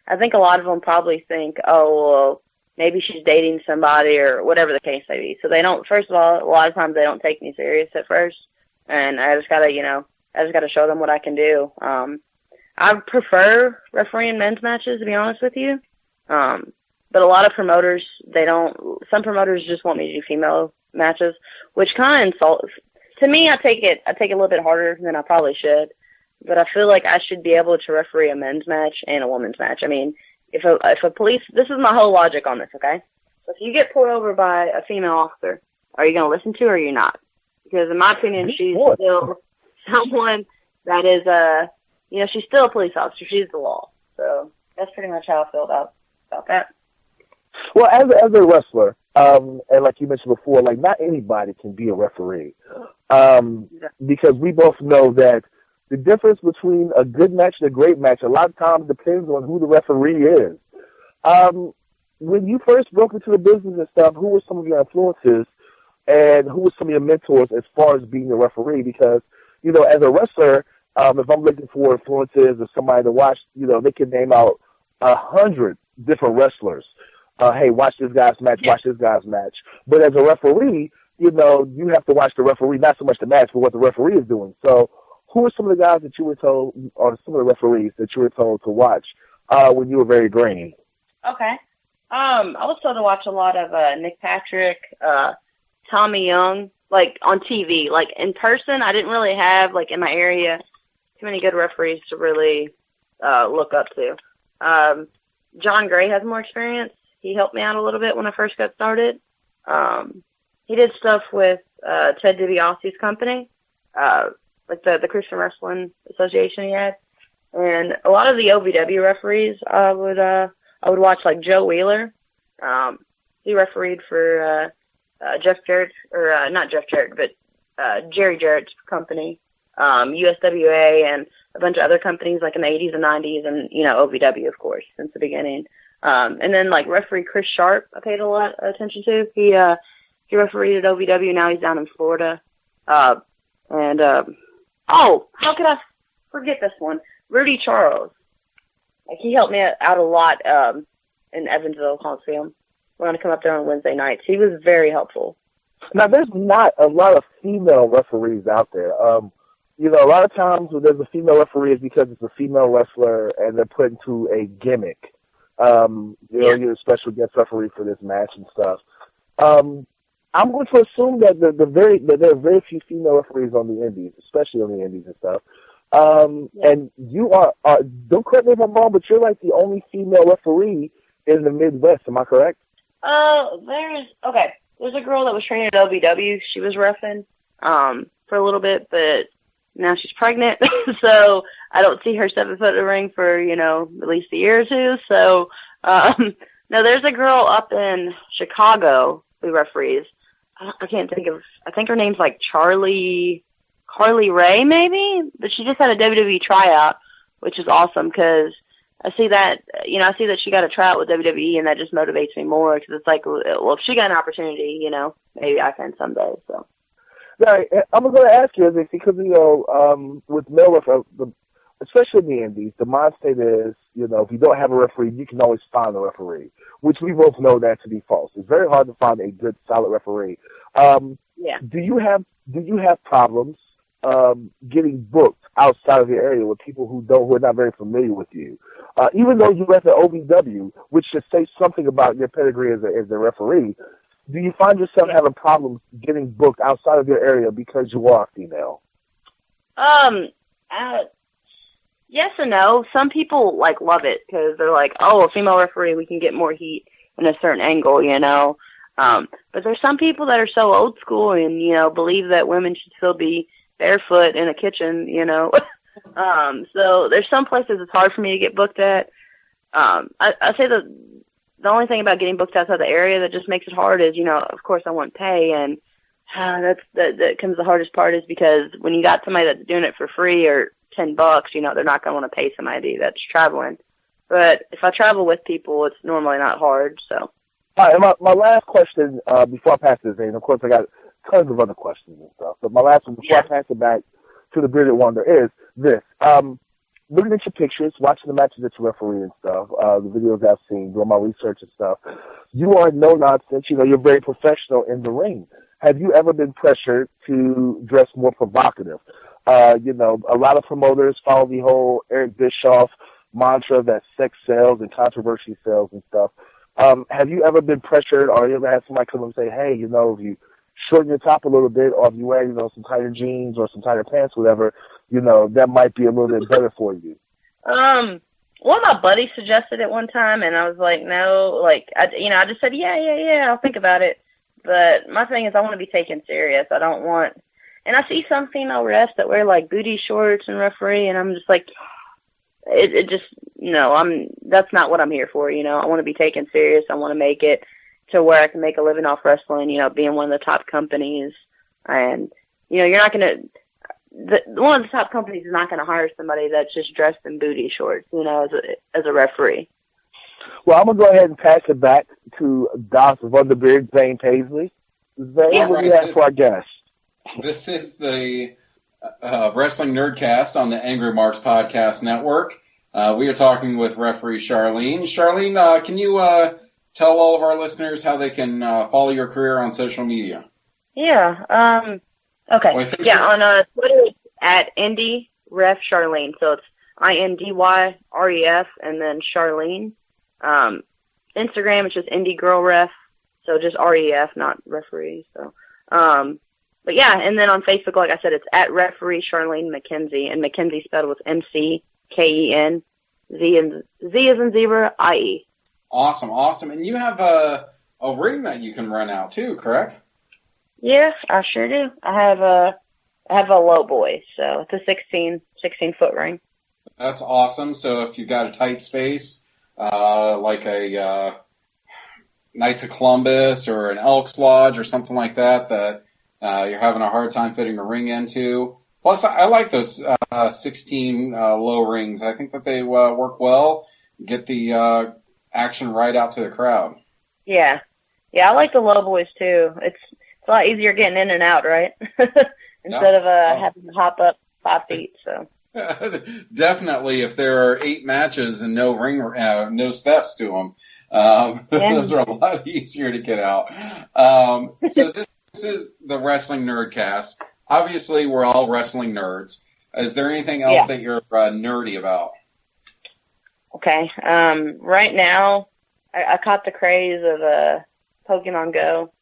E: I think a lot of them probably think, oh, well, maybe she's dating somebody or whatever the case may be. So they don't, first of all, a lot of times they don't take me serious at first. And I just gotta show them what I can do. I prefer refereeing men's matches, to be honest with you. But a lot of promoters, some promoters just want me to do female matches, which kind of insults. To me, I take it a little bit harder than I probably should. But I feel like I should be able to referee a men's match and a women's match. I mean, if a police, this is my whole logic on this, okay? So if you get pulled over by a female officer, are you going to listen to her or are you not? Because in my opinion, she's still someone that is, you know, she's still a police officer. She's the law. So that's pretty much how I feel about that.
C: Well, as a wrestler, and like you mentioned before, like not anybody can be a referee. Because we both know that the difference between a good match and a great match a lot of times depends on who the referee is. When you first broke into the business and stuff, who were some of your influences and who were some of your mentors as far as being a referee? Because, you know, as a wrestler, if I'm looking for influences or somebody to watch, you know, they can name out 100 different wrestlers. Hey, watch this guy's match, watch this guy's match. But as a referee, you know, you have to watch the referee, not so much the match, but what the referee is doing. So who are some of the guys that you were told, or some of the referees that you were told to watch when you were very green?
E: Okay. I was told to watch a lot of Nick Patrick, Tommy Young, like on TV. Like in person, I didn't really have, like in my area, too many good referees to really look up to. John Gray has more experience. He helped me out a little bit when I first got started. He did stuff with Ted DiBiase's company, like the Christian Wrestling Association he had. And a lot of the OVW referees I would watch, like Joe Wheeler. He refereed for Jeff Jarrett, or not Jeff Jarrett, but Jerry Jarrett's company, USWA, and a bunch of other companies like in the 80s and 90s, and, you know, OVW, of course, since the beginning. And then, like, referee Chris Sharp, I paid a lot of attention to. He refereed at OVW. Now he's down in Florida. Oh, how could I forget this one? Rudy Charles. Like, he helped me out a lot in Evansville Coliseum. We're going to come up there on Wednesday nights. He was very helpful.
C: Now, there's not a lot of female referees out there. You know, a lot of times when there's a female referee, it's because it's a female wrestler and they're put into a gimmick. You know, you're a special guest referee for this match and stuff. I'm going to assume that that there are very few female referees on the Indies, especially on the Indies and stuff. And you are, don't correct me if I'm wrong, but you're like the only female referee in the Midwest. Am I correct?
E: There's a girl that was training at LBW. She was reffing for a little bit, but now she's pregnant, so I don't see her stepping foot in the ring for, at least a year or two. So, no, there's a girl up in Chicago who referees. I think her name's like Carly Ray, maybe? But she just had a WWE tryout, which is awesome because I see that she got a tryout with WWE, and that just motivates me more because it's like, well, if she got an opportunity, maybe I can someday, so.
C: Right, I'm going to ask you, because, with male referees, especially in the Indies, the mind state is, if you don't have a referee, you can always find a referee, which we both know that to be false. It's very hard to find a good, solid referee. Do you have problems getting booked outside of your area with people who are not very familiar with you? Even though you ref at OVW, which should say something about your pedigree as a referee, do you find yourself having problems getting booked outside of your area because you are female?
E: Yes and no. Some people love it because they're like, oh, a female referee, we can get more heat in a certain angle, But there's some people that are so old school and, believe that women should still be barefoot in a kitchen, So there's some places it's hard for me to get booked at. I say the only thing about getting booked outside the area that just makes it hard is, of course I want pay, and that comes the hardest part is because when you got somebody that's doing it for free or $10, they're not going to want to pay somebody that's traveling. But if I travel with people, it's normally not hard, so.
C: All right, and my last question, before I pass this in, of course I got tons of other questions and stuff, but my last one before I pass it back to the Bearded Wonder is this. Looking at your pictures, watching the matches that you referee and stuff, the videos I've seen, doing my research and stuff, you are no nonsense. You're very professional in the ring. Have you ever been pressured to dress more provocative? A lot of promoters follow the whole Eric Bischoff mantra that sex sells and controversy sells and stuff. Have you ever been pressured, or you ever had somebody come and say, hey, if you shorten your top a little bit, or if you wear, some tighter jeans or some tighter pants, whatever, that might be a little bit better for you?
E: One of my buddies suggested it one time, and I was like, no, I just said, yeah, I'll think about it. But my thing is I want to be taken serious. I don't want, and I see some female refs that wear booty shorts and referee, and I'm just like, it just, that's not what I'm here for, I want to be taken serious. I want to make it to where I can make a living off wrestling, being one of the top companies. And, you're not going to, one of the top companies is not going to hire somebody that's just dressed in booty shorts, as a referee.
C: Well, I'm going to go ahead and pass it back to Das Wunderbeard, Zane Paisley. Zane, what do you have for our guest?
B: This is the Wrestling Nerdcast on the Angry Marks Podcast Network. We are talking with referee Charlene. Charlene, can you tell all of our listeners how they can follow your career on social media?
E: Yeah. Okay. On Twitter it's at Indy Ref Charlene. So it's INDYREF and then Charlene. Instagram it's just Indie Girl Ref. So just REF, not referee. So, but yeah, and then on Facebook, like I said, it's at referee Charlene McKenzie, and McKenzie spelled with McKen, Z as in zebra, IE.
B: Awesome. And you have a ring that you can run out too, correct?
E: Yeah, I sure do. I have a low boy, so it's a 16-foot ring.
B: That's awesome. So if you've got a tight space, like a Knights of Columbus or an Elks Lodge or something like that you're having a hard time fitting a ring into. Plus, I like those 16 low rings. I think that they work well, get the action right out to the crowd. Yeah, I like the low boys too. It's a lot easier getting in and out, right? Instead of having to hop up 5 feet. So definitely, if there are 8 matches and no steps to them, those are a lot easier to get out. So this is the Wrestling Nerdcast. Obviously, we're all wrestling nerds. Is there anything else that you're nerdy about? Okay. Right now, I caught the craze of Pokemon Go.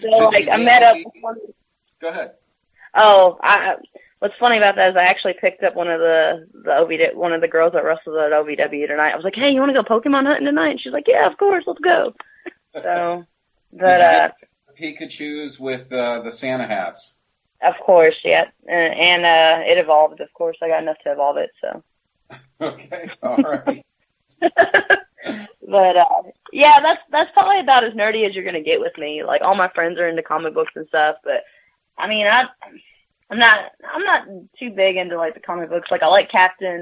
E: So, like, I met up with one.
B: Go ahead.
E: Oh, what's funny about that is I actually picked up one of the girls that wrestled at OVW tonight. I was like, hey, you want to go Pokemon hunting tonight? And she's like, yeah, of course, let's go. So, but
B: Pikachus with the Santa hats.
E: Of course, yeah, and it evolved. Of course, I got enough to evolve it. So.
B: Okay, all right.
E: But yeah, that's probably about as nerdy as you're gonna get with me. Like, all my friends are into comic books and stuff, but I mean, I'm not too big into like the comic books. Like, I like Captain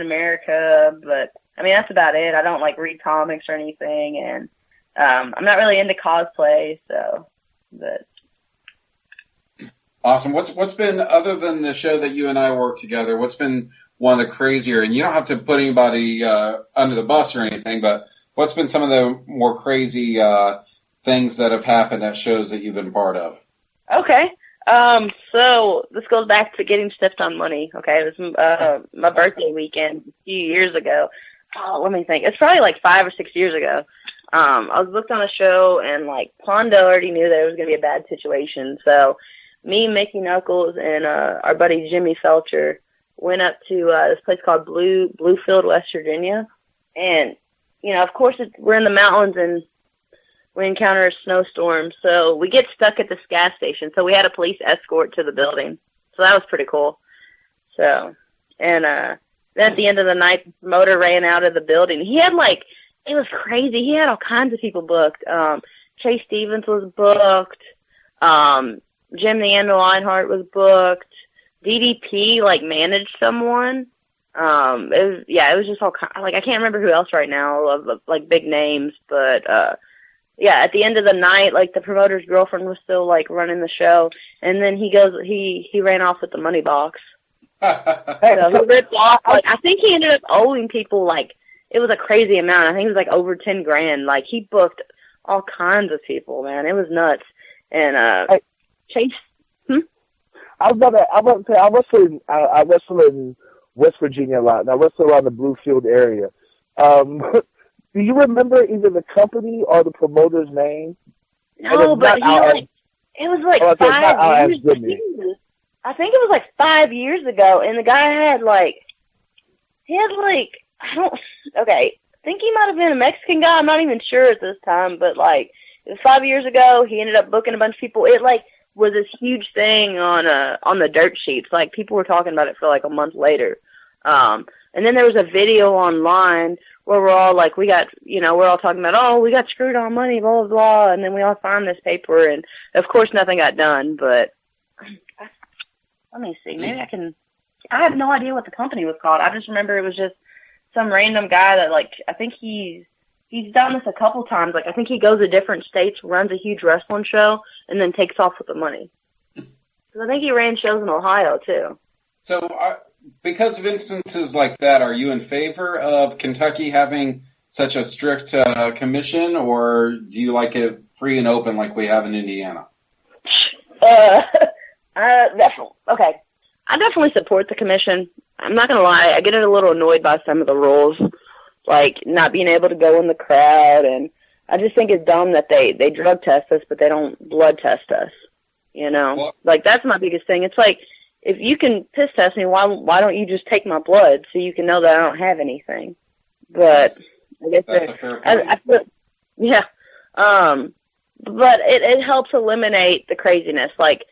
E: America, but I mean, that's about it. I don't like read comics or anything, and I'm not really into cosplay. So, but.
B: Awesome. What's been, other than the show that you and I work together, what's been one of the crazier, and you don't have to put anybody under the bus or anything, but what's been some of the more crazy things that have happened at shows that you've been part of?
E: Okay. So this goes back to getting stiffed on money. Okay. It was my birthday weekend a few years ago. Oh, let me think. It's probably like 5 or 6 years ago. I was booked on a show, and like Pondo already knew that it was going to be a bad situation. So me, Mickey Knuckles, and our buddy Jimmy Felcher went up to this place called Bluefield, West Virginia. And, you know, of course, we're in the mountains, and we encounter a snowstorm. So we get stuck at this gas station. So we had a police escort to the building. So that was pretty cool. So, and then at the end of the night, the promoter ran out of the building. He had, like, it was crazy. He had all kinds of people booked. Chase Stevens was booked. Jim the Anvil Lionheart was booked. DDP, like, managed someone. It was just all like, I can't remember who else right now of like big names, but yeah, at the end of the night, like, the promoter's girlfriend was still like running the show, and then he ran off with the money box. So he ripped off, like, I think he ended up owing people, like, it was a crazy amount. I think it was like over $10,000. Like, he booked all kinds of people, man. It was nuts. And Chase.
C: I was about to say, I wrestle in West Virginia a lot, and I wrestle around the Bluefield area. Do you remember either the company or the promoter's name?
E: No, but it was like 5 years ago. I think it was like 5 years ago, and the guy had I think he might have been a Mexican guy. I'm not even sure at this time, but like, it was 5 years ago. He ended up booking a bunch of people. It like was this huge thing on the dirt sheets. Like, people were talking about it for like a month later. And then there was a video online where we're all like, we're all talking about, oh, we got screwed on money, blah, blah, blah. And then we all signed this paper, and of course nothing got done, but let me see. Maybe I have no idea what the company was called. I just remember it was just some random guy that, like, I think he's done this a couple times. Like, I think he goes to different states, runs a huge wrestling show, and then takes off with the money. Because I think he ran shows in Ohio, too.
B: So, because of instances like that, are you in favor of Kentucky having such a strict commission, or do you like it free and open like we have in Indiana?
E: Definitely. Okay. I definitely support the commission. I'm not going to lie. I get a little annoyed by some of the rules, like not being able to go in the crowd. And I just think it's dumb that they drug test us, but they don't blood test us. You know, well, like, that's my biggest thing. It's like, if you can piss test me, why don't you just take my blood so you can know that I don't have anything? But I guess
B: that's a fair point.
E: Yeah. But it helps eliminate the craziness. Like,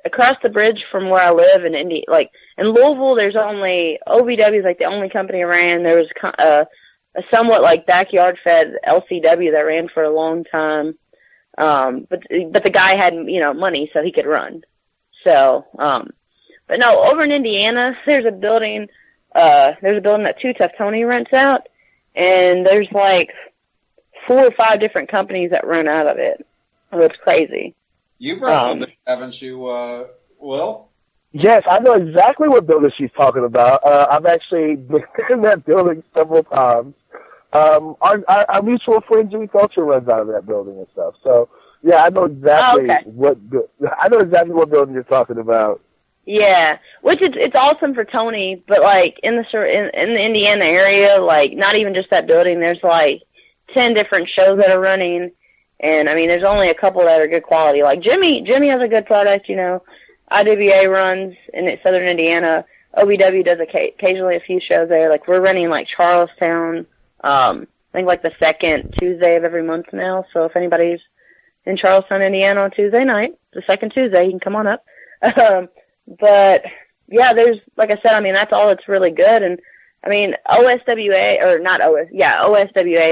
E: across the bridge from where I live in in Louisville, there's only OVW is like the only company around. There was a somewhat like backyard fed LCW that ran for a long time. But the guy had, money so he could run. So, but no, over in Indiana, there's a building that Too Tough Tony rents out, and there's like 4 or 5 different companies that run out of it. Oh, it's crazy.
B: You've wrestled there, haven't you, Will?
C: Yes, I know exactly what building she's talking about. I've actually been in that building several times. Our mutual friend Jimmy Felcher runs out of that building and stuff. So yeah, I know exactly what building you're talking about.
E: Yeah, which it's awesome for Tony, but like in the Indiana area, like not even just that building. There's like 10 different shows that are running, And I mean, there's only a couple that are good quality. Like Jimmy has a good product, you know. IWA runs in Southern Indiana. OVW does occasionally a few shows there. Like we're running like Charlestown, I think like the second Tuesday of every month now. So if anybody's in Charlestown, Indiana on Tuesday night, the second Tuesday, you can come on up. But yeah, there's, like I said, I mean, that's all that's really good. And I mean, OSWA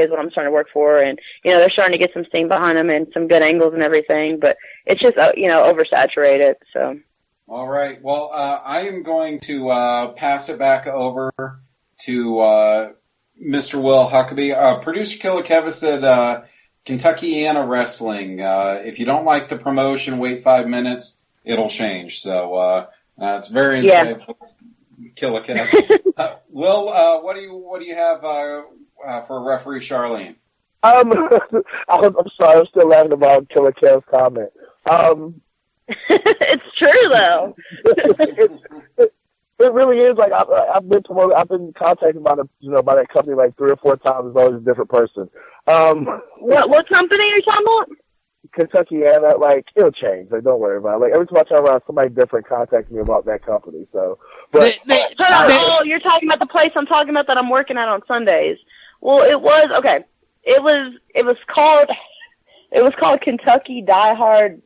E: is what I'm starting to work for. And, you know, they're starting to get some steam behind them and some good angles and everything, but it's just, you know, oversaturated. So.
B: All right. Well, I am going to pass it back over to Mr. Will Huckabee. Producer Killer Kevin said Kentuckiana Wrestling. If you don't like the promotion, wait 5 minutes. It'll change. So it's very insightful, Killer Kev. Will, what do you have for referee Charlene?
C: I'm sorry. I'm still laughing about Killer Kev's comment.
E: It's true though. It really is. Like I've been promoted. I've been contacted by that company like 3 or 4 times. It's always a different person. What company are you talking about?
C: Kentuckiana. Like it'll change. Like don't worry about it. Like every time I turn around, somebody different contacts me about that company. So, but
E: you're talking about the place I'm talking about that I'm working at on Sundays. Well, it was okay. It was called Kentucky Die Hard.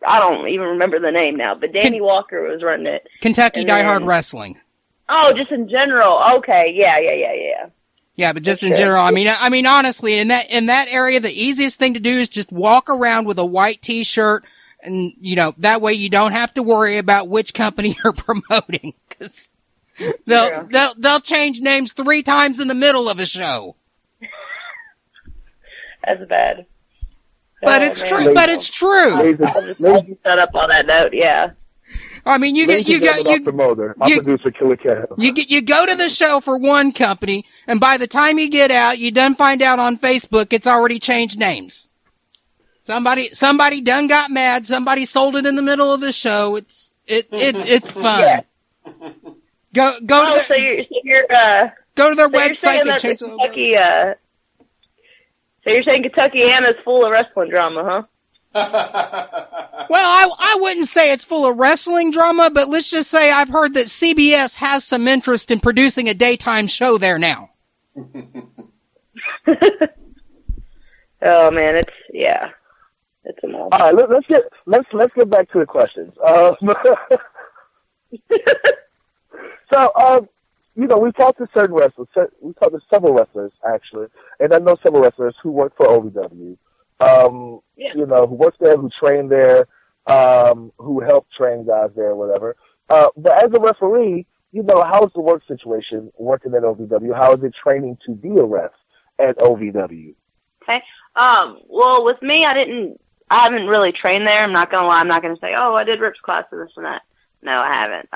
E: I don't even remember the name now, but Danny Walker was running it.
D: Kentucky Die Hard Wrestling.
E: Oh, just in general. Okay, yeah.
D: Yeah, but just in general, I mean, honestly, in that area, the easiest thing to do is just walk around with a white T-shirt, and you know that way you don't have to worry about which company you're promoting, because they'll change names 3 times in the middle of a show.
E: That's bad.
D: But it's true. But it's true.
E: I'll just set up on that note. Yeah.
C: I mean, you promoter. I'll produce a Killer Cat.
D: You go to the show for one company, and by the time you get out, you done find out on Facebook it's already changed names. Somebody done got mad. Somebody sold it in the middle of the show. It's fun.
E: Yeah.
D: Go to their website and change the logo.
E: So you're saying Kentuckiana's full of wrestling drama, huh?
D: Well, I wouldn't say it's full of wrestling drama, but let's just say I've heard that CBS has some interest in producing a daytime show there now.
C: Oh man, it's a mess. All right, let's get back to the questions. So, we talked to certain wrestlers. We talked to several wrestlers actually, and I know several wrestlers who work for OVW. Who worked there, who trained there, who helped train guys there, whatever. But as a referee, how's the work situation working at OVW? How is it training to be a ref at OVW?
E: Okay. Well, with me, I haven't really trained there. I'm not gonna lie. I'm not gonna say, oh, I did Rips class and this and that. No, I haven't.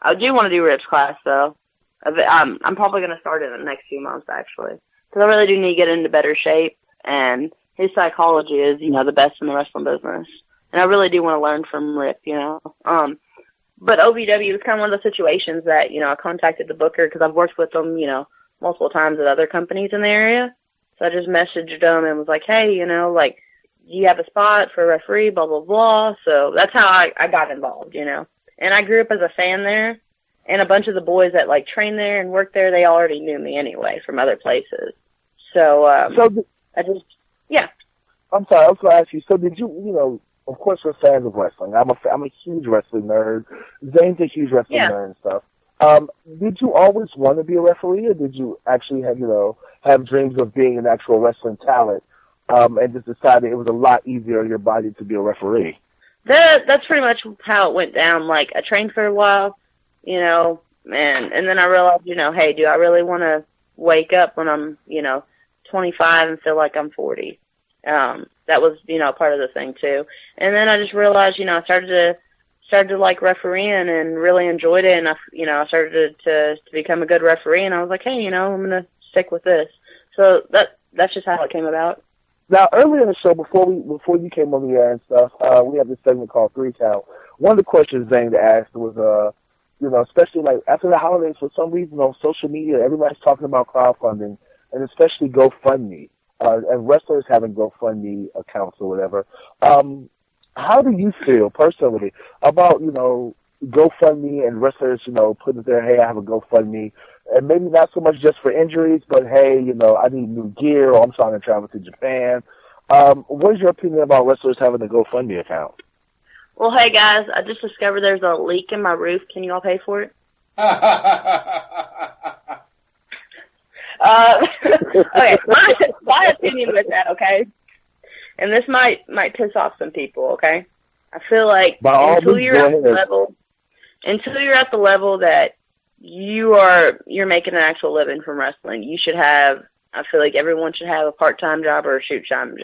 E: I do want to do Rips class though. I'm probably gonna start it in the next few months actually, because I really do need to get into better shape, and his psychology is, the best in the wrestling business. And I really do want to learn from Rip, But OVW was kind of one of those situations that, I contacted the booker because I've worked with them, multiple times at other companies in the area. So I just messaged them and was like, hey, do you have a spot for a referee, blah, blah, blah. So that's how I got involved, And I grew up as a fan there. And a bunch of the boys that, trained there and worked there, they already knew me anyway from other places. So, yeah.
C: I'm sorry, I was going to ask you, so did you, of course we're fans of wrestling. I'm a huge wrestling nerd. Zane's a huge wrestling nerd and stuff. Did you always want to be a referee, or did you actually have dreams of being an actual wrestling talent, and just decided it was a lot easier on your body to be a referee?
E: That's pretty much how it went down. I trained for a while, and then I realized, hey, do I really want to wake up when I'm, 25 and feel like I'm 40? That was, part of the thing too. And then I just realized, I started to like refereeing and really enjoyed it. And I started to become a good referee, and I was like, hey, I'm going to stick with this. So that's just how it came about.
C: Now, earlier in the show, before you came on the air and stuff, we had this segment called 3 Count. One of the questions Zane asked was, especially after the holidays, for some reason on social media, everybody's talking about crowdfunding, and especially GoFundMe. and wrestlers having GoFundMe accounts or whatever. How do you feel personally about, GoFundMe and wrestlers, putting there, hey, I have a GoFundMe, and maybe not so much just for injuries, but hey, I need new gear, or I'm trying to travel to Japan. What is your opinion about wrestlers having a GoFundMe account?
E: Well, hey guys, I just discovered there's a leak in my roof. Can you all pay for it? Okay, my opinion with that, okay? And this might piss off some people, okay? I feel like until you're at the level that you're making an actual living from wrestling, you should have. I feel like everyone should have a part-time job or a shoot job,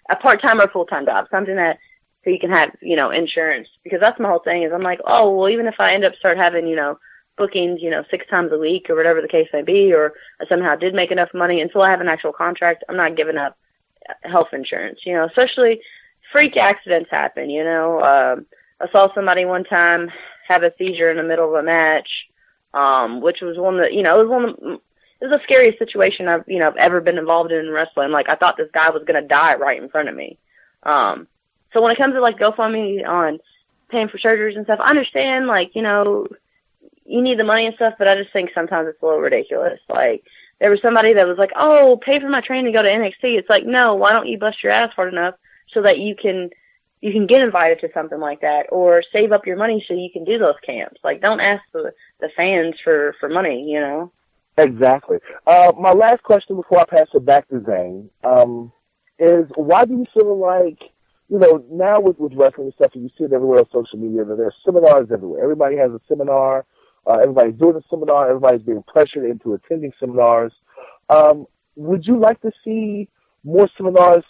E: a part-time or full-time job, something that so you can have insurance. Because that's my whole thing. Is I'm like, oh well, even if I end up start having bookings 6 times a week or whatever the case may be, or I somehow did make enough money until I have an actual contract, I'm not giving up health insurance. Especially freak accidents happen. I saw somebody one time have a seizure in the middle of a match, which was one that it was the scariest situation I've ever been involved in wrestling. Like, I thought this guy was gonna die right in front of me. So when it comes to like GoFundMe on paying for surgeries and stuff, I understand you need the money and stuff, but I just think sometimes it's a little ridiculous. Like, there was somebody that was like, oh, pay for my training to go to NXT. It's like, no, why don't you bust your ass hard enough so that you can get invited to something like that, or save up your money so you can do those camps. Like, don't ask the fans for money,
C: Exactly. My last question before I pass it back to Zane is, why do you feel like, now with wrestling and stuff, and you see it everywhere on social media, that there are seminars everywhere. Everybody has a seminar. Everybody's doing a seminar. Everybody's being pressured into attending seminars. Would you like to see more seminars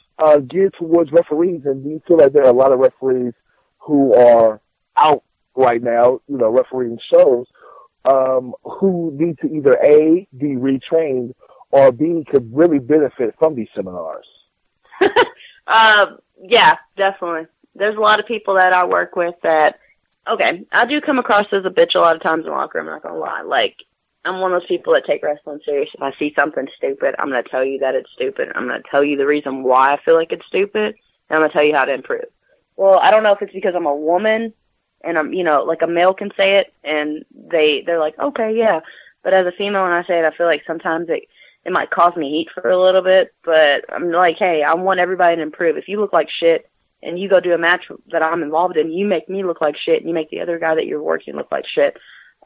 C: geared towards referees? And do you feel like there are a lot of referees who are out right now, refereeing shows, who need to either A, be retrained, or B, could really benefit from these seminars?
E: Yeah, definitely. There's a lot of people that I work with that, okay, I do come across as a bitch a lot of times in the locker room, I'm not going to lie. Like, I'm one of those people that take wrestling serious. If I see something stupid, I'm going to tell you that it's stupid. I'm going to tell you the reason why I feel like it's stupid, and I'm going to tell you how to improve. Well, I don't know if it's because I'm a woman, and I'm, like a male can say it, and they're like, okay, yeah. But as a female, when I say it, I feel like sometimes it might cause me heat for a little bit, but I'm like, hey, I want everybody to improve. If you look like shit and you go do a match that I'm involved in, you make me look like shit, and you make the other guy that you're working look like shit.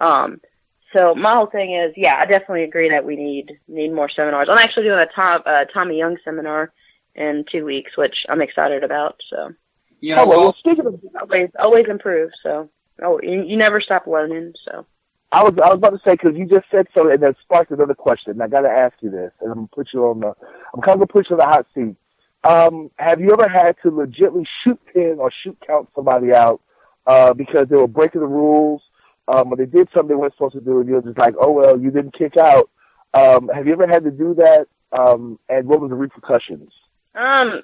E: So my whole thing is, yeah, I definitely agree that we need more seminars. I'm actually doing a Tommy Young seminar in 2 weeks, which I'm excited about. So,
C: speaking of,
E: always improve. So, you never stop learning. So.
C: I was about to say, because you just said something, and that sparked another question. And I got to ask you this, and I'm kind of gonna put you on the hot seat. Have you ever had to legitimately shoot pin or shoot count somebody out because they were breaking the rules, or they did something they weren't supposed to do, and you're just like, oh well, you didn't kick out? Have you ever had to do that? And what were the repercussions?
E: I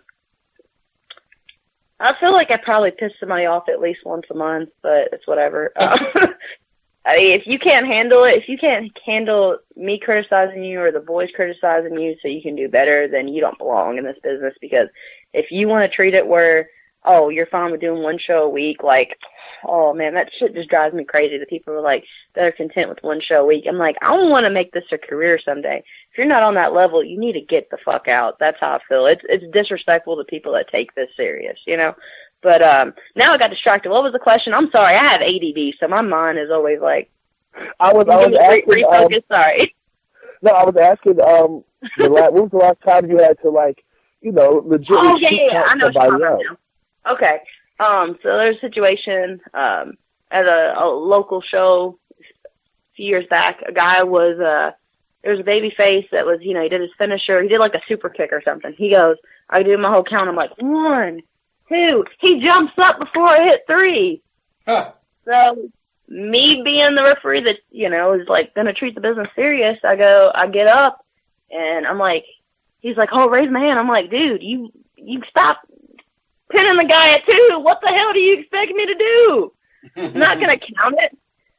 E: feel like I probably pissed somebody off at least once a month, but it's whatever. I mean, if you can't handle it, if you can't handle me criticizing you or the boys criticizing you so you can do better, then you don't belong in this business. Because if you want to treat it where, oh, you're fine with doing one show a week, like, oh man, that shit just drives me crazy. The people are like, they're content with one show a week. I'm like, I don't want to make this a career someday. If you're not on that level, you need to get the fuck out. That's how I feel. It's disrespectful to people that take this serious, But now I got distracted. What was the question? I'm sorry. I have ADD, so my mind is always like.
C: I was asking.
E: Refocus. Sorry.
C: No, I was asking. When was the last time you had to legitimately
E: I know somebody else? Okay. So there's a situation at a local show a few years back. A guy was there was a baby face that was he did his finisher. He did like a super kick or something. He goes, I do my whole count. I'm like 1, 2. He jumps up before I hit 3.
B: Huh.
E: So me being the referee that, is like going to treat the business serious, I get up and I'm like, he's like, oh, raise my hand. I'm like, dude, you stop pinning the guy at 2. What the hell do you expect me to do? I'm not going to count it.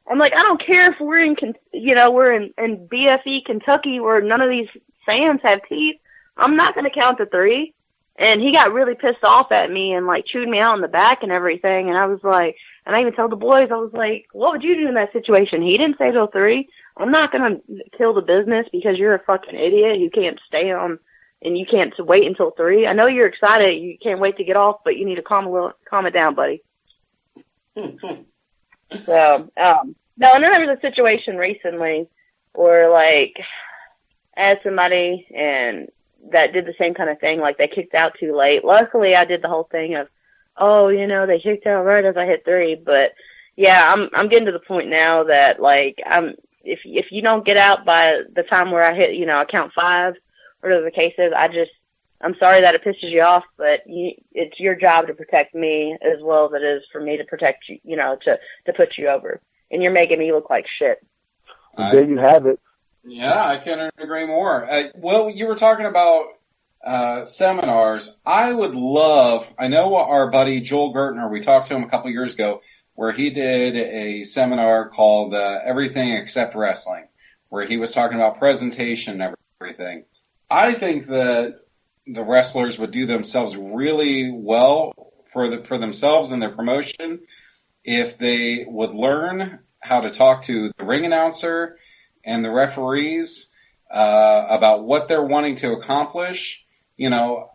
E: I'm like, I don't care if we're in BFE, Kentucky, where none of these fans have teeth. I'm not going to count to 3. And he got really pissed off at me and, like, chewed me out in the back and everything. And I was like, and I even told the boys, I was like, what would you do in that situation? He didn't say till 3. I'm not going to kill the business because you're a fucking idiot who can't stay on and you can't wait until 3. I know you're excited. You can't wait to get off, but you need to calm it down, buddy. So, no, and then there was a situation recently where, like, I had somebody and that did the same kind of thing, like they kicked out too late. Luckily, I did the whole thing of, oh, you know, they kicked out right as I hit 3. But yeah, I'm getting to the point now that, like, if you don't get out by the time where I hit, you know, I count 5, whatever the case is, I'm sorry that it pisses you off, but it's your job to protect me as well as it is for me to protect you, you know, to put you over. And you're making me look like shit.
C: There you have it.
B: Yeah, I couldn't agree more. Well, you were talking about seminars. I would love, I know our buddy Joel Gertner, we talked to him a couple years ago, where he did a seminar called Everything Except Wrestling, where he was talking about presentation and everything. I think that the wrestlers would do themselves really well for themselves and their promotion if they would learn how to talk to the ring announcer and the referees about what they're wanting to accomplish. You know,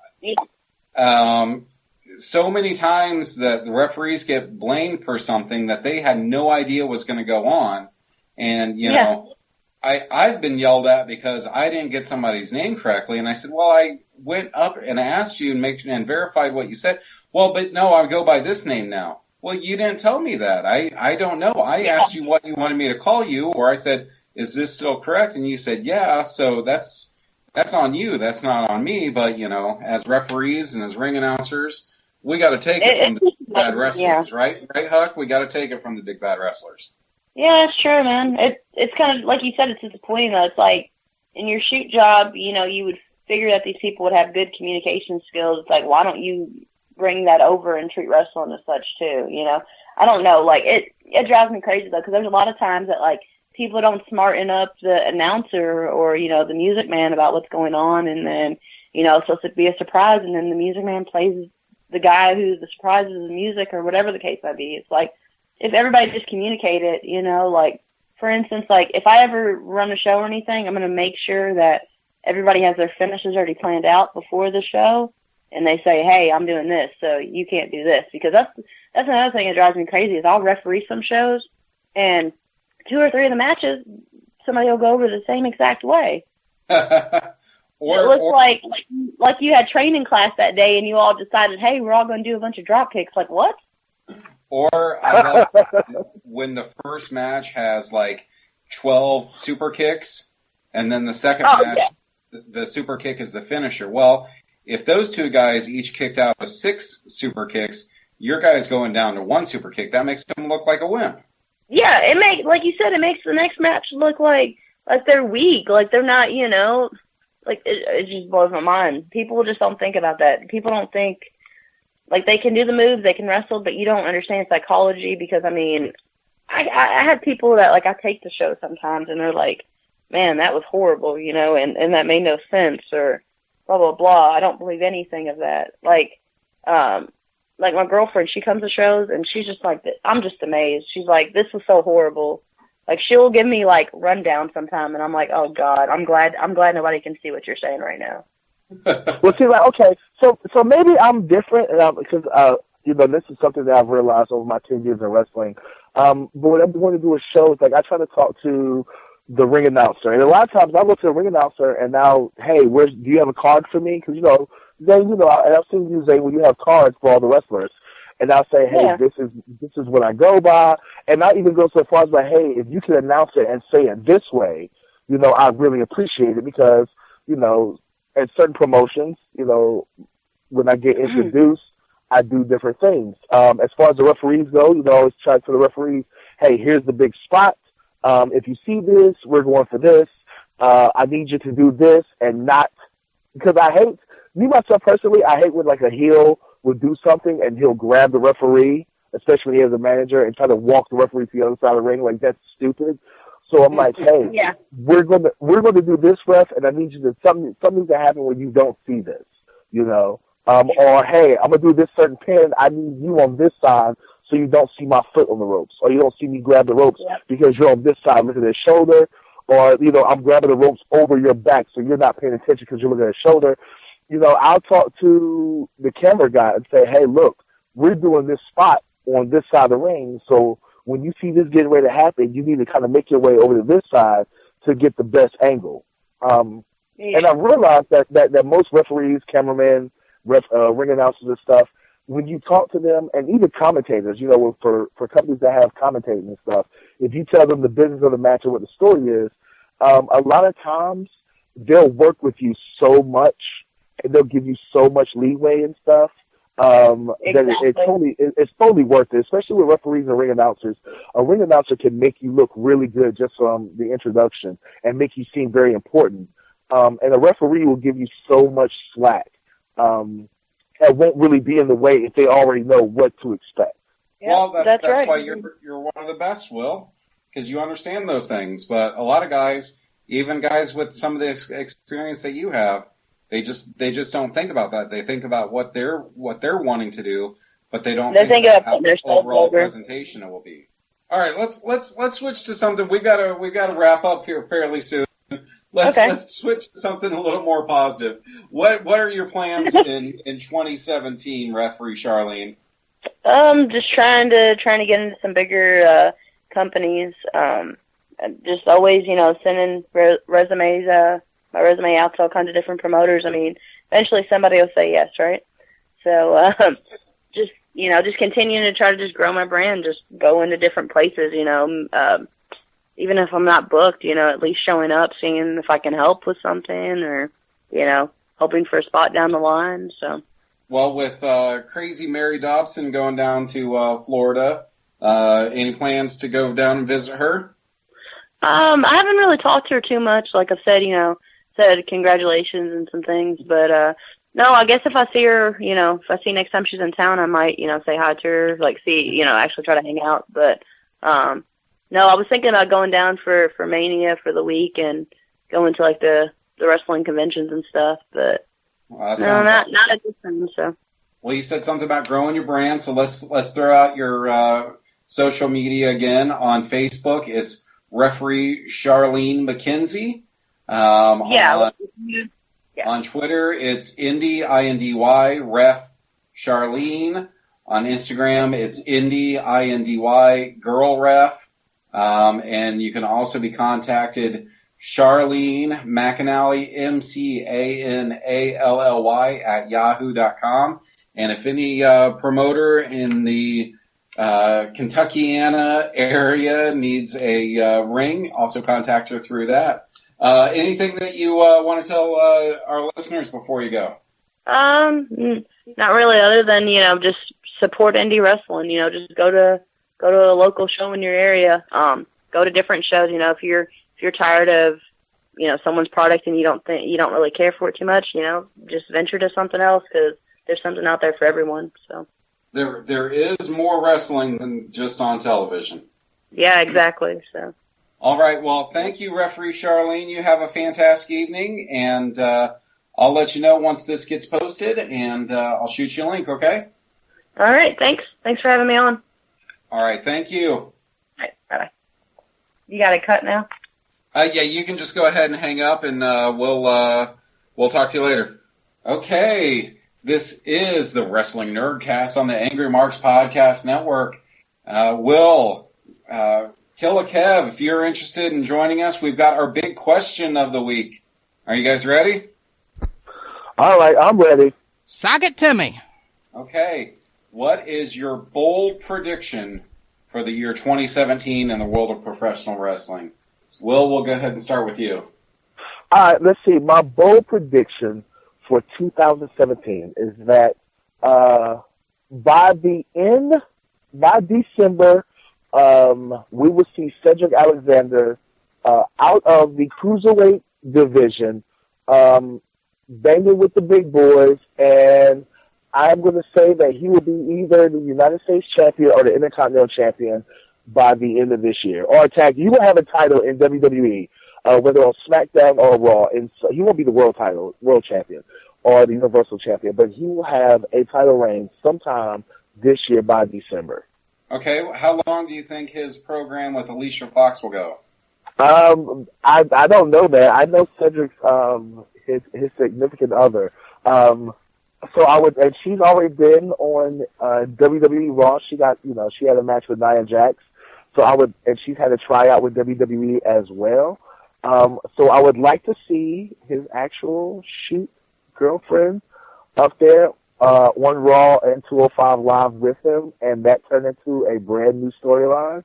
B: so many times that the referees get blamed for something that they had no idea was going to go on. And, you know, I've been yelled at because I didn't get somebody's name correctly. And I said, well, I went up and asked you and verified what you said. Well, but no, I go by this name now. Well, you didn't tell me that. I don't know. I asked you what you wanted me to call you, or I said, is this still correct? And you said, yeah, so that's on you. That's not on me. But, you know, as referees and as ring announcers, we got to take it from the big bad wrestlers, right? Right, Huck? We got to take it from the big bad wrestlers.
E: Yeah, sure, man. It's kind of, like you said, it's disappointing, though. It's like, in your shoot job, you know, you would figure that these people would have good communication skills. It's like, why don't you bring that over and treat wrestling as such, too, you know? I don't know. Like, it drives me crazy, though, because there's a lot of times that, like, people don't smarten up the announcer or, you know, the music man about what's going on, and then, you know, it's supposed to be a surprise, and then the music man plays the guy who the surprise is the music or whatever the case might be. It's like, if everybody just communicated, you know, like, for instance, like, if I ever run a show or anything, I'm going to make sure that everybody has their finishes already planned out before the show, and they say, hey, I'm doing this, so you can't do this. Because that's another thing that drives me crazy is I'll referee some shows, and 2 or 3 of the matches, somebody will go over the same exact way. It looks like you had training class that day, and you all decided, hey, we're all going to do a bunch of drop kicks. Like, what?
B: Or I love when the first match has like 12 super kicks, and then the second match, the super kick is the finisher. Well, if those 2 guys each kicked out of 6 super kicks, your guy's going down to 1 super kick. That makes them look like a wimp.
E: Yeah, like you said, it makes the next match look like they're weak, like they're not, you know, like it just blows my mind. People just don't think about that. People don't think. Like, they can do the moves, they can wrestle, but you don't understand psychology because, I mean, I had people that, like, I take the show sometimes, and they're like, man, that was horrible, you know, and that made no sense, or blah, blah, blah. I don't believe anything of that. Like my girlfriend, she comes to shows, and she's just like, I'm just amazed. She's like, this was so horrible. Like, she'll give me, like, rundown sometime, and I'm like, oh, God, I'm glad nobody can see what you're saying right now.
C: Well, see, like, okay, so maybe I'm different, because you know, this is something that I've realized over my 10 years in wrestling. But when I'm going to do a show, it's like I try to talk to the ring announcer, and a lot of times I go to the ring announcer, and now, hey, do you have a card for me? Because, you know, Zane, you know, and I've seen you, Zane, when you have cards for all the wrestlers, and I'll say, hey, this is what I go by, and I even go so far as like, hey, if you can announce it and say it this way, you know, I really appreciate it because, you know, at certain promotions, you know, when I get introduced, I do different things. As far as the referees go, you know, I always try to the referees, hey, here's the big spot. If you see this, we're going for this. I need you to do this and not, because I hate, me myself personally, I hate when like a heel will do something and he'll grab the referee, especially when he has a manager, and try to walk the referee to the other side of the ring. Like, that's stupid. So I'm like, hey,
E: Yeah.
C: we're gonna do this, ref, and I need you to something to happen where you don't see this, you know. Or hey, I'm gonna do this certain pin. I need you on this side so you don't see my foot on the ropes, or you don't see me grab the ropes because you're on this side looking at the shoulder, or you know I'm grabbing the ropes over your back so you're not paying attention because you're looking at the shoulder. You know, I'll talk to the camera guy and say, hey, look, we're doing this spot on this side of the ring, so when you see this getting ready to happen, you need to kind of make your way over to this side to get the best angle. And I realized that most referees, cameramen, ring announcers and stuff, when you talk to them, and even commentators, you know, for companies that have commentating and stuff, if you tell them the business of the match or what the story is, a lot of times they'll work with you so much and they'll give you so much leeway and stuff. That it's totally worth it, especially with referees and ring announcers. A ring announcer can make you look really good just from the introduction and make you seem very important. And a referee will give you so much slack. That won't really be in the way if they already know what to expect.
B: Well, that's
E: right.
B: why you're one of the best, Will, because you understand those things. But a lot of guys, even guys with some of the experience that you have, they just don't think about that. They think about what they're wanting to do, but they don't think about how the overall presentation it will be. All right, let's switch to something. We gotta wrap up here fairly soon. Let's switch to something a little more positive. What are your plans in 2017, referee Charlene?
E: Just trying to get into some bigger companies. Just always, you know, sending resumes. My resume out to all kinds of different promoters. I mean, eventually somebody will say yes, right? So just continuing to try to just grow my brand, just go into different places, you know. Even if I'm not booked, you know, at least showing up, seeing if I can help with something, or, you know, hoping for a spot down the line. So.
B: Well, with crazy Mary Dobson going down to Florida, any plans to go down and visit her?
E: I haven't really talked to her too much. Like I've said, you know, said congratulations and some things, but no, I guess if I see her, you know, if I see next time she's in town, I might, you know, say hi to her, like see, you know, actually try to hang out. But no, I was thinking about going down for Mania for the week and going to like the wrestling conventions and stuff, but
B: well,
E: no, not at this time. So.
B: Well, you said something about growing your brand, so let's throw out your social media again. On Facebook, it's referee Charlene McKenzie. On Twitter, it's Indy, I-N-D-Y, ref Charlene. On Instagram, it's Indy, I-N-D-Y, girl ref. And you can also be contacted Charlene McAnally, MCANALLY at yahoo.com. And if any promoter in the Kentuckiana area needs a ring, also contact her through that. Anything that you want to tell our listeners before you go?
E: Not really, other than, you know, just support indie wrestling. You know, just go to a local show in your area. Go to different shows. You know, if you're tired of, you know, someone's product and you don't really care for it too much, you know, just venture to something else, because there's something out there for everyone. So
B: there is more wrestling than just on television.
E: Yeah, exactly. So.
B: All right. Well, thank you, referee Charlene. You have a fantastic evening, and I'll let you know once this gets posted, and I'll shoot you a link. Okay.
E: All right. Thanks for having me on.
B: All right. Thank you.
E: All right. Bye. You got it cut now?
B: Yeah, you can just go ahead and hang up, and we'll talk to you later. Okay, this is the Wrestling Nerdcast on the Angry Marks Podcast Network. Will, Killa Kev, if you're interested in joining us, we've got our big question of the week. Are you guys ready?
C: All right, I'm ready.
D: Sock it to me.
B: Okay, what is your bold prediction for the year 2017 in the world of professional wrestling? Will, we'll go ahead and start with you.
C: All right, let's see. My bold prediction for 2017 is that by December, we will see Cedric Alexander out of the cruiserweight division, banging with the big boys, and I'm going to say that he will be either the United States champion or the Intercontinental champion by the end of this year. Or tag, you will have a title in WWE, whether on SmackDown or Raw. And so he won't be the world champion or the Universal champion, but he will have a title reign sometime this year by December.
B: Okay, how long do you think his program with Alicia Fox will go?
C: I don't know, man. I know Cedric's his significant other. So and she's already been on WWE Raw. She had a match with Nia Jax. And she's had a tryout with WWE as well. So I would like to see his actual shoot girlfriend up there on Raw and 205 Live with him, and that turned into a brand new storyline.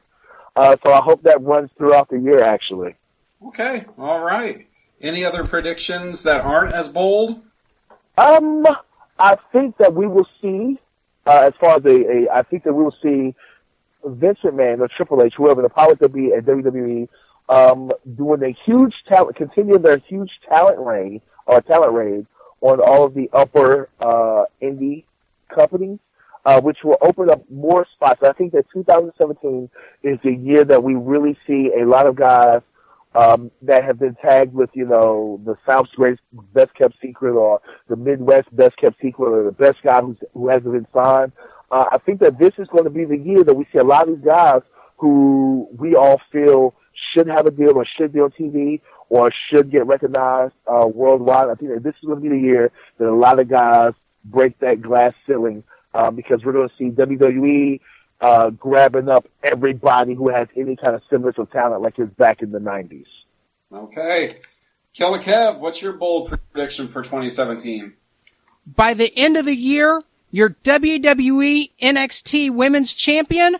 C: So I hope that runs throughout the year, actually.
B: Okay, all right. Any other predictions that aren't as bold?
C: I think that we will see, I think that we will see Vince McMahon or Triple H, whoever the powers that be at WWE, doing a huge continuing their huge talent raid on all of the upper indie companies, which will open up more spots. I think that 2017 is the year that we really see a lot of guys that have been tagged with, the South's best kept secret, or the Midwest best kept secret, or the best guy who hasn't been signed. I think that this is going to be the year that we see a lot of these guys who we all feel should have a deal or should be on TV or should get recognized worldwide. I think that this is going to be the year that a lot of guys break that glass ceiling because we're going to see WWE grabbing up everybody who has any kind of semblance of talent like it's back in the 90s.
B: Okay. Killer Kev, what's your bold prediction for 2017?
D: By the end of the year, your WWE NXT Women's Champion,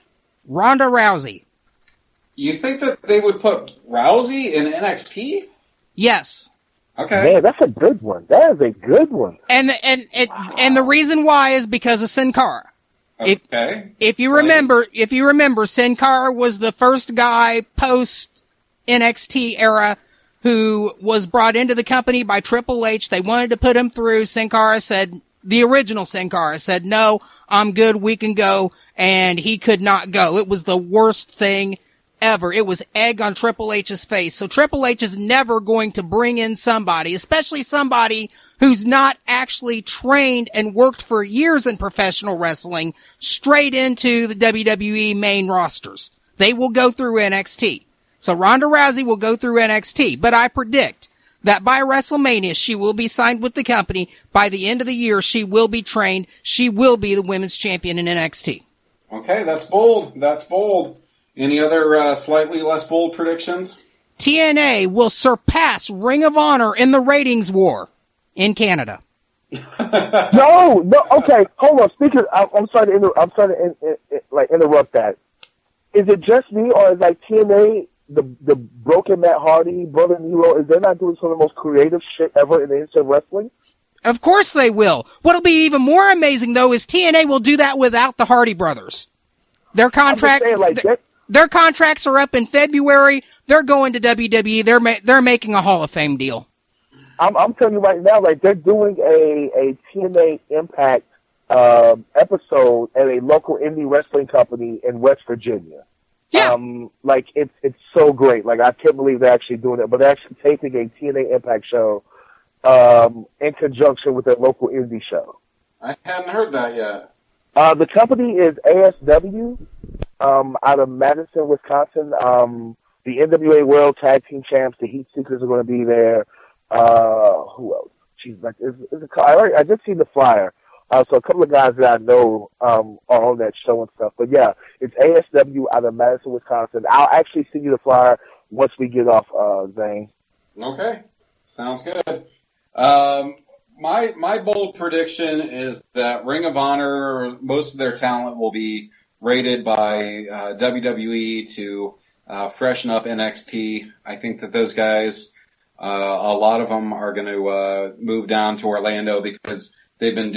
D: Ronda Rousey.
B: You think that they would put Rousey in NXT?
D: Yes.
B: Okay.
C: Man, that's a good one. That is a good one.
D: And the reason why is because of Sin Cara.
B: Okay.
D: If you remember, Sin Cara was the first guy post NXT era who was brought into the company by Triple H. They wanted to put him through. The original Sin Cara said, "No, I'm good. We can go." And he could not go. It was the worst thing ever. It was egg on Triple H's face. So Triple H is never going to bring in somebody, especially somebody who's not actually trained and worked for years in professional wrestling, straight into the WWE main rosters. They will go through NXT. So Ronda Rousey will go through NXT. But I predict that by WrestleMania, she will be signed with the company. By the end of the year, she will be trained. She will be the women's champion in NXT.
B: Okay, that's bold. That's bold. Any other slightly less bold predictions?
D: TNA will surpass Ring of Honor in the ratings war in Canada.
C: No, okay, hold on. Speaker, I'm sorry to interrupt that. Is it just me, or is like TNA, the broken Matt Hardy, Brother Nero, is they not doing some of the most creative shit ever in the history of wrestling?
D: Of course they will. What'll be even more amazing, though, is TNA will do that without the Hardy brothers. Their their contracts are up in February. They're going to WWE. They're making a Hall of Fame deal.
C: I'm telling you right now, like, they're doing a TNA Impact episode at a local indie wrestling company in West Virginia.
D: Yeah.
C: Like, it's so great. Like, I can't believe they're actually doing it, but they're actually taping a TNA Impact show in conjunction with their local indie show.
B: I hadn't heard that yet.
C: The company is ASW out of Madison, Wisconsin. The NWA World Tag Team Champs, the Heat Seekers are going to be there. Who else? I just seen the flyer. So a couple of guys that I know are on that show and stuff. But yeah, it's ASW out of Madison, Wisconsin. I'll actually send you the flyer once we get off, Zane.
B: Okay, sounds good. My bold prediction is that Ring of Honor, most of their talent will be rated by WWE to freshen up NXT. I think that those guys, a lot of them are going to move down to Orlando because they've been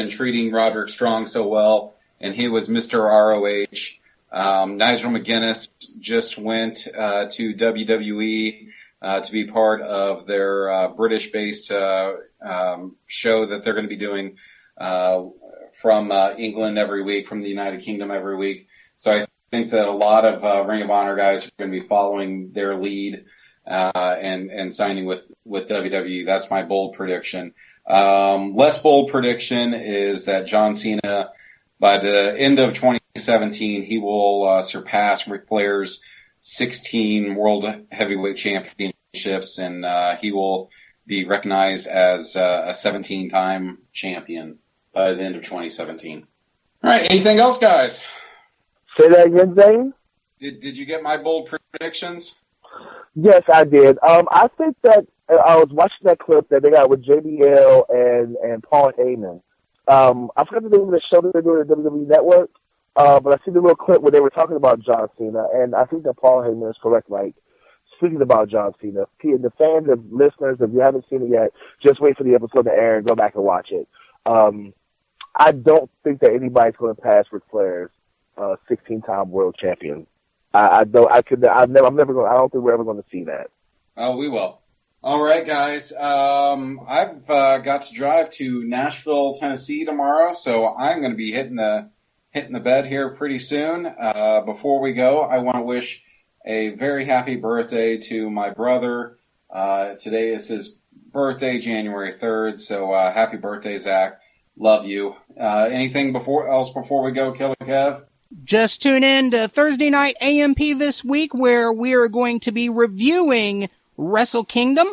B: treating Roderick Strong so well, and he was Mr. ROH. Nigel McGuinness just went to WWE to be part of their British-based show that they're going to be doing from England every week, from the United Kingdom every week. So I think that a lot of Ring of Honor guys are going to be following their lead and signing with WWE. That's my bold prediction. Less bold prediction is that John Cena, by the end of 2017, he will surpass Ric Flair's 16 World Heavyweight Championships, and he will be recognized as a 17-time champion by the end of 2017. All right, anything else, guys?
C: Say that again, Zane?
B: Did you get my bold predictions?
C: Yes, I did. I think that I was watching that clip that they got with JBL and Paul Heyman. I forgot the name of the show that they're doing at WWE Network, but I see the little clip where they were talking about John Cena, and I think that Paul Heyman is correct, like, speaking about John Cena. The fans, the listeners, if you haven't seen it yet, just wait for the episode to air and go back and watch it. I don't think that anybody's going to pass Ric Flair's 16-time world champion. I don't think we're ever going to see that.
B: Oh, we will. All right, guys. I've got to drive to Nashville, Tennessee tomorrow, so I'm going to be hitting the bed here pretty soon. Before we go, I want to wish a very happy birthday to my brother. Today is his birthday, January 3rd, so happy birthday, Zach. Love you. Anything else before we go, Killer Kev?
D: Just tune in to Thursday Night AMP this week, where we are going to be reviewing Wrestle Kingdom.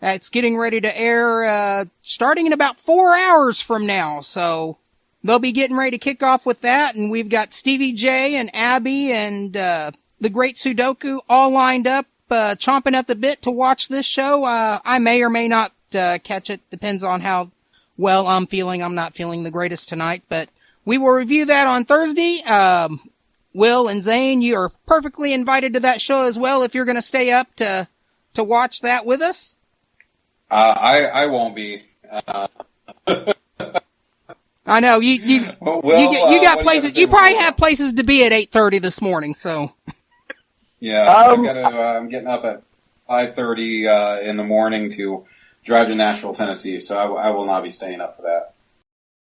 D: It's getting ready to air starting in about 4 hours from now, so they'll be getting ready to kick off with that, and we've got Stevie J and Abby and the Great Sudoku all lined up, chomping at the bit to watch this show. I may or may not catch it, depends on how well I'm feeling. I'm not feeling the greatest tonight, but we will review that on Thursday. Will and Zane, you are perfectly invited to that show as well if you're going to stay up to watch that with us.
B: I won't be.
D: I know you got places. You probably have places to be at 8:30 this morning. So
B: yeah, I'm getting up at 5:30 in the morning to drive to Nashville, Tennessee. So I will not be staying up for that.